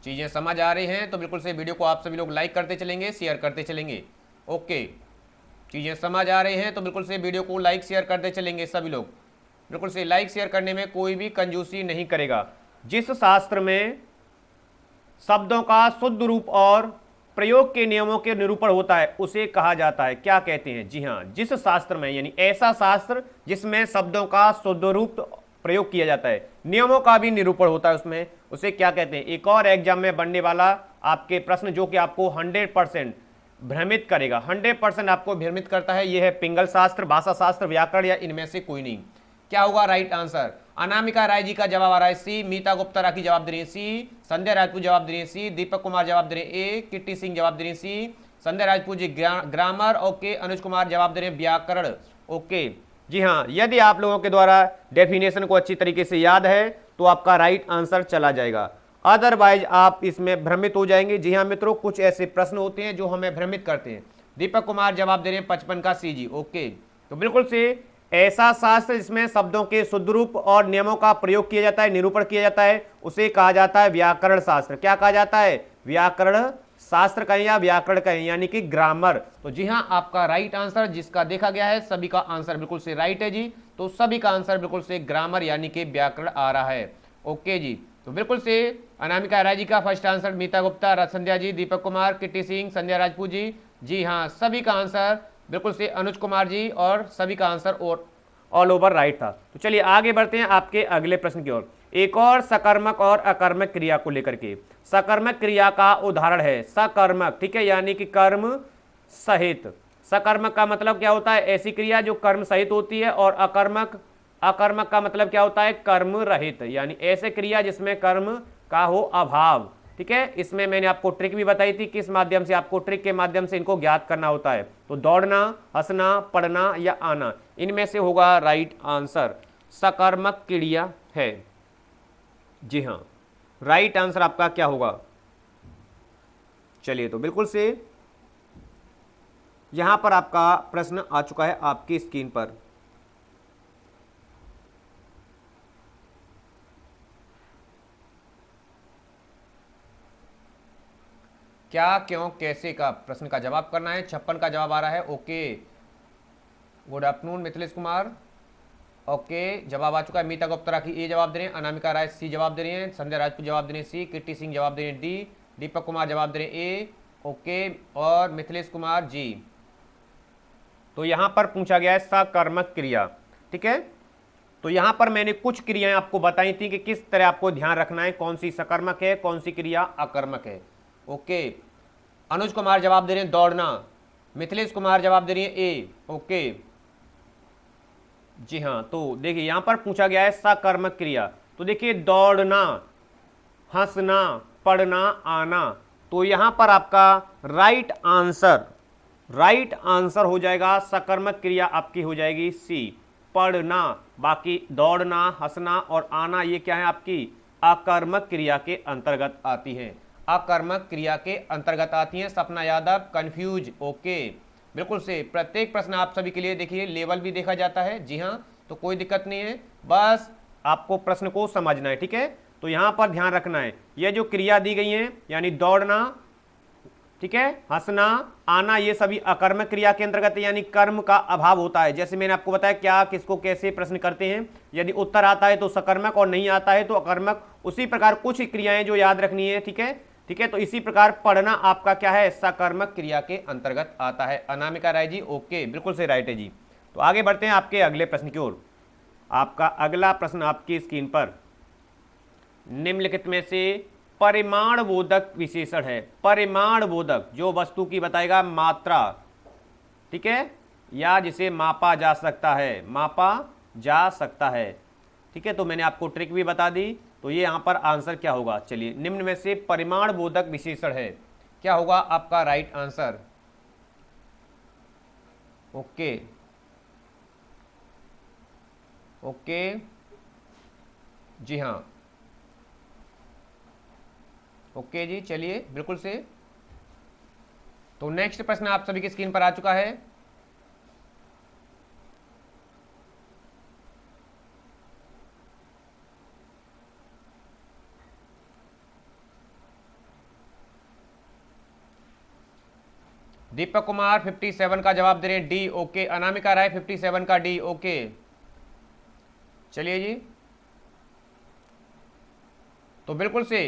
चीजें समझ आ रही हैं तो बिल्कुल से वीडियो को आप सभी लोग लाइक करते चलेंगे, शेयर करते चलेंगे। ओके, चीजें समझ आ रही हैं तो बिल्कुल से वीडियो को लाइक शेयर करते चलेंगे सभी लोग। बिल्कुल से लाइक शेयर करने में कोई भी कंजूसी नहीं करेगा। जिस शास्त्र में शब्दों का शुद्ध रूप और प्रयोग के नियमों के निरूपण होता है उसे कहा जाता है, क्या कहते हैं? जी हाँ, जिस शास्त्र में, यानी ऐसा शास्त्र जिसमें शब्दों का शुद्ध रूप प्रयोग किया जाता है, नियमों का भी निरूपण होता है उसमें, उसे क्या कहते हैं? एक और एग्जाम में बनने वाला आपके प्रश्न जो कि आपको 100% भ्रमित करेगा, 100% आपको भ्रमित करता है, यह है पिंगल शास्त्र, भाषा शास्त्र, व्याकरण, या इनमें से कोई नहीं। क्या होगा राइट आंसर? अनामिका राय जी का जवाब आ रहा है सी, मीता गुप्ता राखी जवाब दे रही है सी, संध्या राजपूत जवाब दे रही है सी, दीपक कुमार जवाब दे रहे हैं ए, किट्टी सिंह जवाब दे रही है सी, संध्या राजपूत जी ग्रामर, ओके, अनुज कुमार जवाब दे रहे हैं व्याकरण। ओके, जी हाँ, यदि आप लोगों के द्वारा डेफिनेशन को अच्छी तरीके से याद है तो आपका राइट आंसर चला जाएगा, अदरवाइज आप इसमें भ्रमित हो जाएंगे। जी हाँ मित्रों, कुछ ऐसे प्रश्न होते हैं जो हमें भ्रमित करते हैं। दीपक कुमार जवाब दे रहे हैं 55 का सी जी। ओके, तो बिल्कुल से ऐसा शास्त्र जिसमें शब्दों के शुद्ध रूप और नियमों का प्रयोग किया जाता है, निरूपण किया जाता है, उसे कहा जाता है व्याकरण शास्त्र। क्या कहा जाता है? व्याकरण शास्त्र कहें या व्याकरण कहें, यानी कि ग्रामर। तो जी हाँ, आपका राइट आंसर जिसका देखा गया है, सभी का आंसर बिल्कुल से राइट है जी। तो सभी का आंसर बिल्कुल से ग्रामर यानी कि व्याकरण आ रहा है। ओके जी, तो बिल्कुल से अनामिका राय जी का फर्स्ट आंसर, मीता गुप्ता, संध्या जी, दीपक कुमार, किट्टी सिंह, संध्या राजपूत जी, जी हाँ, सभी का आंसर बिल्कुल से अनुज कुमार जी, और सभी का आंसर और ऑल ओवर राइट था। तो चलिए आगे बढ़ते हैं आपके अगले प्रश्न की ओर। एक और सकर्मक और अकर्मक क्रिया को लेकर के। सकर्मक क्रिया का उदाहरण है सकर्मक, ठीक है, यानी कि कर्म सहित। सकर्मक का मतलब क्या होता है? ऐसी क्रिया जो कर्म सहित होती है। और अकर्मक, अकर्मक का मतलब क्या होता है? कर्म रहित, यानी ऐसे क्रिया जिसमें कर्म का हो अभाव। ठीक है, इसमें मैंने आपको ट्रिक भी बताई थी, किस माध्यम से आपको ट्रिक के माध्यम से इनको ज्ञात करना होता है। तो दौड़ना, हंसना, पढ़ना या आना, इनमें से होगा राइट आंसर सकर्मक क्रिया है। जी हाँ, राइट आंसर आपका क्या होगा? चलिए तो बिल्कुल से यहां पर आपका प्रश्न आ चुका है आपकी स्क्रीन पर। क्या, क्यों, कैसे का प्रश्न का जवाब करना है। 56 का जवाब आ रहा है। Okay, good afternoon Mithilesh Kumar. Okay, जवाब आ चुका है। मीता गुप्ता की ए जवाब दे रहे हैं, अनामिका राय सी जवाब दे रही हैं, संध्या राजपूत जवाब दे रहे हैं सी, किट्टी सिंह जवाब दे रहे हैं डी, दीपक कुमार जवाब दे रहे हैं ए। ओके, और मिथिलेश कुमार जी। तो यहां पर पूछा गया है सकर्मक क्रिया। ठीक है, तो यहां पर मैंने कुछ क्रियाएं आपको बताई थी कि किस तरह आपको ध्यान रखना है, कौन सी सकर्मक है, कौन सी क्रिया अकर्मक है। ओके, अनुज कुमार जवाब दे रहे हैं दौड़ना, मिथिलेश कुमार जवाब दे रही है ए। ओके, जी हाँ, तो देखिए यहां पर पूछा गया है सकर्मक क्रिया। तो देखिए दौड़ना, हंसना, पढ़ना, आना। तो यहां पर आपका राइट आंसर हो जाएगा, सकर्मक क्रिया आपकी हो जाएगी सी, पढ़ना। बाकी दौड़ना, हंसना और आना ये क्या है आपकी अकर्मक क्रिया के अंतर्गत आती हैं, अकर्मक क्रिया के अंतर्गत आती हैं। सपना यादव कंफ्यूज, ओके, बिल्कुल से। प्रत्येक प्रश्न आप सभी के लिए देखिए लेवल भी देखा जाता है, जी हाँ, तो कोई दिक्कत नहीं है, बस आपको प्रश्न को समझना है, ठीक है। तो यहां पर ध्यान रखना है, ये जो क्रिया दी गई है यानी दौड़ना, ठीक है, हंसना, आना, ये सभी अकर्मक क्रिया के अंतर्गत है, यानी कर्म का अभाव होता है। जैसे मैंने आपको बताया क्या किसको कैसे प्रश्न करते हैं, यदि उत्तर आता है तो सकर्मक और नहीं आता है तो अकर्मक। उसी प्रकार कुछ क्रियाएं जो याद रखनी है, ठीक है, ठीक है। तो इसी प्रकार पढ़ना आपका क्या है, सकर्मक क्रिया के अंतर्गत आता है। अनामिका राय जी, ओके, बिल्कुल से राइट है जी। तो आगे बढ़ते हैं आपके अगले प्रश्न की ओर। आपका अगला प्रश्न आपकी स्क्रीन पर, निम्नलिखित में से परिमाण बोधक विशेषण है। परिमाण बोधक जो वस्तु की बताएगा मात्रा, ठीक है, या जिसे मापा जा सकता है, मापा जा सकता है, ठीक है। तो मैंने आपको ट्रिक भी बता दी। तो ये यहां पर आंसर क्या होगा, चलिए, निम्न में से परिमाण बोधक विशेषण है, क्या होगा आपका राइट आंसर, ओके, ओके, जी हाँ, ओके जी, चलिए, बिल्कुल से। तो नेक्स्ट प्रश्न आप सभी की स्क्रीन पर आ चुका है। दीपक कुमार 57 का जवाब दे रहे हैं डी, ओके। अनामिका राय 57 का डी, ओके, चलिए जी। तो बिल्कुल से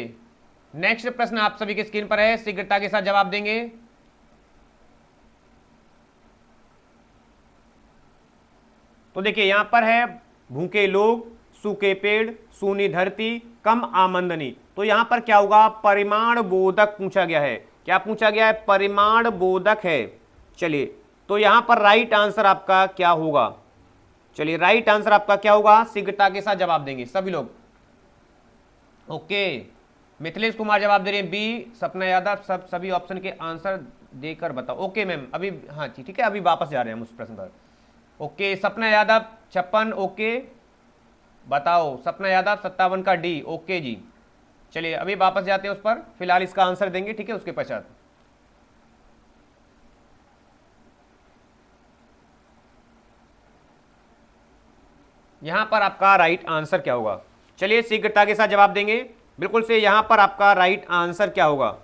नेक्स्ट प्रश्न आप सभी की स्क्रीन पर है, शीघ्रता के साथ जवाब देंगे। तो देखिए यहां पर है भूखे लोग, सूखे पेड़, सूनी धरती, कम आमदनी। तो यहां पर क्या होगा, परिमाण बोधक पूछा गया है। क्या पूछा गया है, परिमाण बोधक है। चलिए, तो यहां पर राइट आंसर आपका क्या होगा, चलिए राइट आंसर आपका क्या होगा, शीघ्रता के साथ जवाब देंगे सभी लोग, ओके। मिथिलेश कुमार जवाब दे रहे हैं बी, सपना यादव सभी ऑप्शन के आंसर देकर बताओ, ओके मैम, अभी हाँ जी, ठीक है, अभी वापस जा रहे हैं हम उस प्रश्न पर, ओके। सपना यादव 56, ओके, बताओ सपना यादव 57 का डी, ओके जी। चलिए अभी वापस जाते हैं उस पर, फिलहाल इसका आंसर देंगे, ठीक है, उसके पश्चात। यहां पर आपका राइट आंसर क्या होगा, चलिए शीघ्रता के साथ जवाब देंगे, बिल्कुल से। यहां पर आपका राइट आंसर क्या होगा,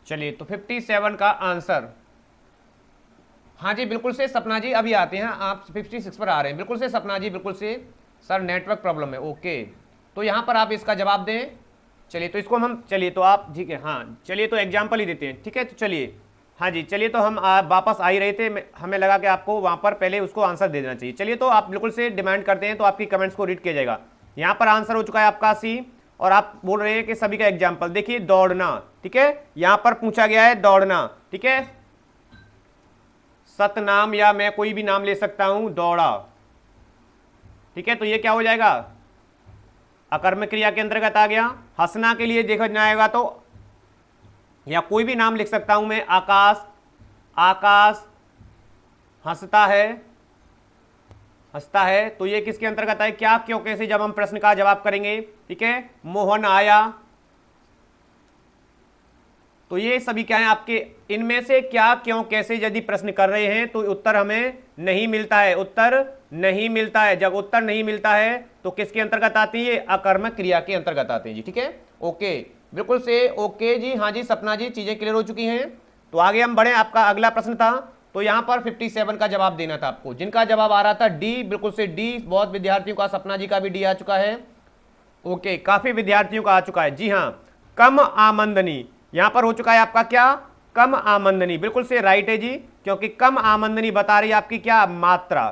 चलिए तो 57 का आंसर, हाँ जी बिल्कुल से सपना जी, अभी आते हैं, आप 56 पर आ रहे हैं, बिल्कुल से सपना जी, बिल्कुल से सर, नेटवर्क प्रॉब्लम है, ओके। तो यहाँ पर आप इसका जवाब दें, चलिए तो इसको हम, चलिए तो आप, ठीक है, हाँ चलिए तो एग्जाम्पल ही देते हैं, ठीक है। तो चलिए, हाँ जी, चलिए तो हम वापस आ ही रहे थे, हमें लगा कि आपको वहाँ पर पहले उसको आंसर दे देना चाहिए। चलिए तो आप बिल्कुल से डिमांड करते हैं तो आपकी कमेंट्स को रीड किया जाएगा। यहाँ पर आंसर हो चुका है आपका सी, और आप बोल रहे हैं कि सभी का एग्जाम्पल देखिए, दौड़ना, ठीक है, यहाँ पर पूछा गया है दौड़ना, ठीक है, सतनाम या मैं कोई भी नाम ले सकता हूं, दौड़ा, ठीक है। तो ये क्या हो जाएगा, अकर्मक क्रिया के अंतर्गत आ गया। हंसना के लिए देखा जाएगा तो या कोई भी नाम लिख सकता हूं मैं, आकाश, आकाश हंसता है, हंसता है, तो ये किसके अंतर्गत है, क्या क्यों कैसे, जब हम प्रश्न का जवाब करेंगे, ठीक है। मोहन आया, तो ये सभी क्या है आपके, इनमें से क्या क्यों कैसे यदि प्रश्न कर रहे हैं तो उत्तर हमें नहीं मिलता है, उत्तर नहीं मिलता है। जब उत्तर नहीं मिलता है तो किसके अंतर्गत आती है, अकर्मक क्रिया के अंतर्गत आते हैं जी, ठीक है, ओके, बिल्कुल से ओके जी। हाँ जी सपना जी, चीजें क्लियर हो चुकी हैं। तो आगे हम बढ़े, आपका अगला प्रश्न था तो यहां पर 57 का जवाब देना था आपको। जिनका जवाब आ रहा था डी, बिल्कुल से डी, बहुत विद्यार्थियों का, सपना जी का भी डी आ चुका है। ओके, काफी विद्यार्थियों का आ चुका है। जी हाँ, कम आमदनी यहां पर हो चुका है आपका क्या, कम आमदनी, बिल्कुल से राइट है जी, क्योंकि कम आमदनी बता रही है आपकी क्या, मात्रा।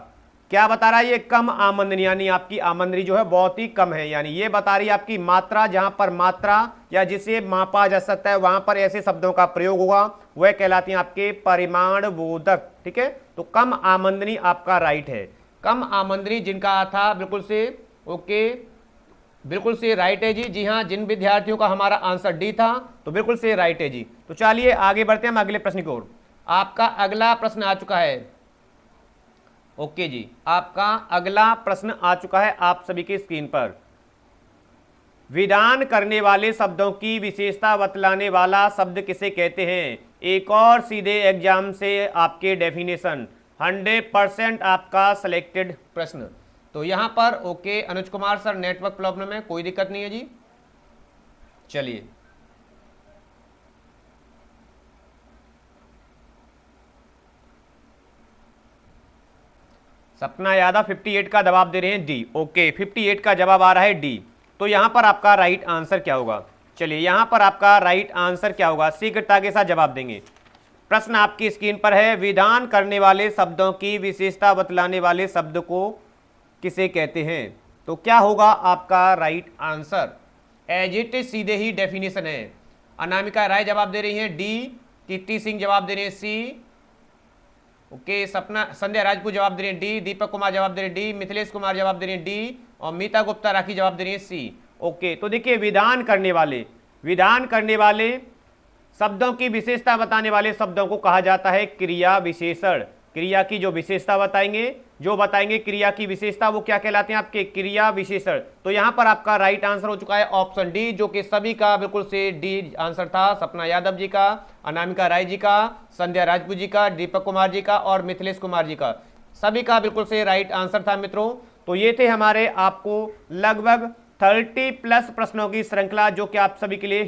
क्या बता रहा है ये, कम आमदनी, यानी आपकी आमदनी जो है बहुत ही कम है, यानी ये बता रही है आपकी मात्रा। जहां पर मात्रा या जिसे मापा जा सकता है वहां पर ऐसे शब्दों का प्रयोग होगा, वह कहलाती हैं आपके परिमाण बोधक। ठीक है, तो कम आमदनी आपका राइट है। कम आमदनी जिनका था बिल्कुल से ओके, बिल्कुल से राइट है जी। जी हाँ, जिन विद्यार्थियों का हमारा आंसर डी था, तो बिल्कुल से राइट है जी। तो चलिए आगे बढ़ते हैं हम अगले प्रश्न की ओर। आपका अगला प्रश्न आ चुका है। ओके जी, आपका अगला प्रश्न आ चुका है आप सभी की स्क्रीन पर। विधान करने वाले शब्दों की विशेषता बतलाने वाला शब्द किसे कहते हैं? एक और सीधे एग्जाम से आपके डेफिनेशन, 100% आपका सिलेक्टेड प्रश्न। तो यहां पर okay Anuj Kumar sir, network problem है, कोई दिक्कत नहीं है जी। चलिए सपना यादव 58 का जवाब दे रहे हैं डी। ओके, 58 का जवाब आ रहा है डी। तो यहां पर आपका राइट आंसर क्या होगा? चलिए यहां पर आपका राइट आंसर क्या होगा, शीघ्रता के साथ जवाब देंगे। प्रश्न आपकी स्क्रीन पर है, विधान करने वाले शब्दों की विशेषता बतलाने वाले शब्द को किसे कहते हैं? तो क्या होगा आपका right answer? As it is सीधे ही डेफिनेशन है। अनामिका राय जवाब दे रही हैं डी, कीर्ति सिंह जवाब दे रहे हैं सी, ओके, सपना संध्या राजपूत जवाब दे रहे हैं डी, दीपक कुमार जवाब दे रहे हैं डी, मिथिलेश कुमार जवाब दे रहे हैं डी, और मीता गुप्ता राखी जवाब दे रही है सी। ओके, तो देखिए विधान करने वाले शब्दों की विशेषता बताने वाले शब्दों को कहा जाता है क्रिया विशेषण। क्रिया की जो विशेषता बताएंगे क्रिया की विशेषता, वो क्या कहलाते हैं आपके, क्रिया विशेषण। तो यहां पर आपका राइट आंसर हो चुका है ऑप्शन डी, जो कि सभी का बिल्कुल से डी आंसर था। सपना यादव जी का, अनामिका राय जी का, संध्या राजपूत जी का, दीपक कुमार जी का और मिथिलेश कुमार जी का, सभी का बिल्कुल से राइट आंसर था मित्रों। तो ये थे हमारे आपको लगभग 30+ प्रश्नों की श्रृंखला, जो कि आप सभी के लिए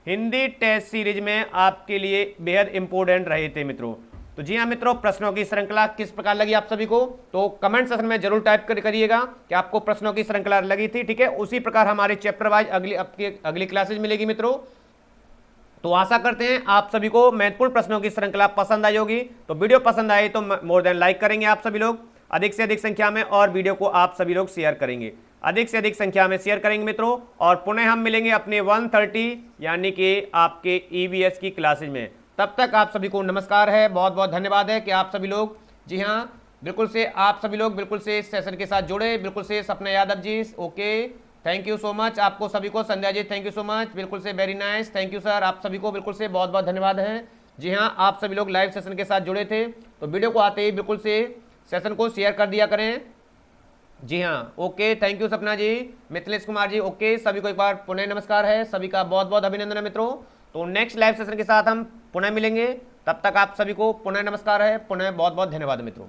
हिंदी टेस्ट सीरीज में आपके लिए बेहद इंपॉर्टेंट रहे थे मित्रों। तो जी हाँ मित्रों, प्रश्नों की श्रृंखला किस प्रकार लगी आप सभी को, तो कमेंट सेक्शन में जरूर टाइप करिएगा कि आपको प्रश्नों की श्रृंखला लगी थी। ठीक है, उसी प्रकार हमारे चैप्टर वाइज अगली क्लासेज मिलेगी मित्रों। तो आशा करते हैं आप सभी को महत्वपूर्ण प्रश्नों की श्रृंखला पसंद आई होगी। तो वीडियो पसंद आए तो मोर देन लाइक करेंगे आप सभी लोग अधिक से अधिक संख्या में, और वीडियो को आप सभी लोग शेयर करेंगे, अधिक से अधिक संख्या में शेयर करेंगे मित्रों। और पुनः हम मिलेंगे अपने 130 यानी कि आपके ईवीएस की क्लासेज में। तब तक आप सभी को नमस्कार है, बहुत बहुत धन्यवाद है कि आप सभी लोग, जी हाँ बिल्कुल से आप सभी लोग बिल्कुल से इस सेशन के साथ जुड़े। बिल्कुल से Sapna Yadav ji, okay, thank you so much आपको सभी को। Sandhya ji thank you so much, बिल्कुल से very nice, thank you sir, आप सभी को बिल्कुल से बहुत बहुत धन्यवाद है। जी हाँ, आप सभी लोग लाइव सेशन के साथ जुड़े थे, तो वीडियो को आते ही बिल्कुल से सेशन को शेयर कर दिया करें। जी हाँ, ओके, थैंक यू सपना जी, मिथिलेश कुमार जी, ओके, सभी को एक बार पुनः नमस्कार है, सभी का बहुत बहुत अभिनंदन है मित्रों। तो नेक्स्ट लाइव सेशन के साथ हम पुनः मिलेंगे, तब तक आप सभी को पुनः नमस्कार है, पुनः बहुत बहुत धन्यवाद मित्रों।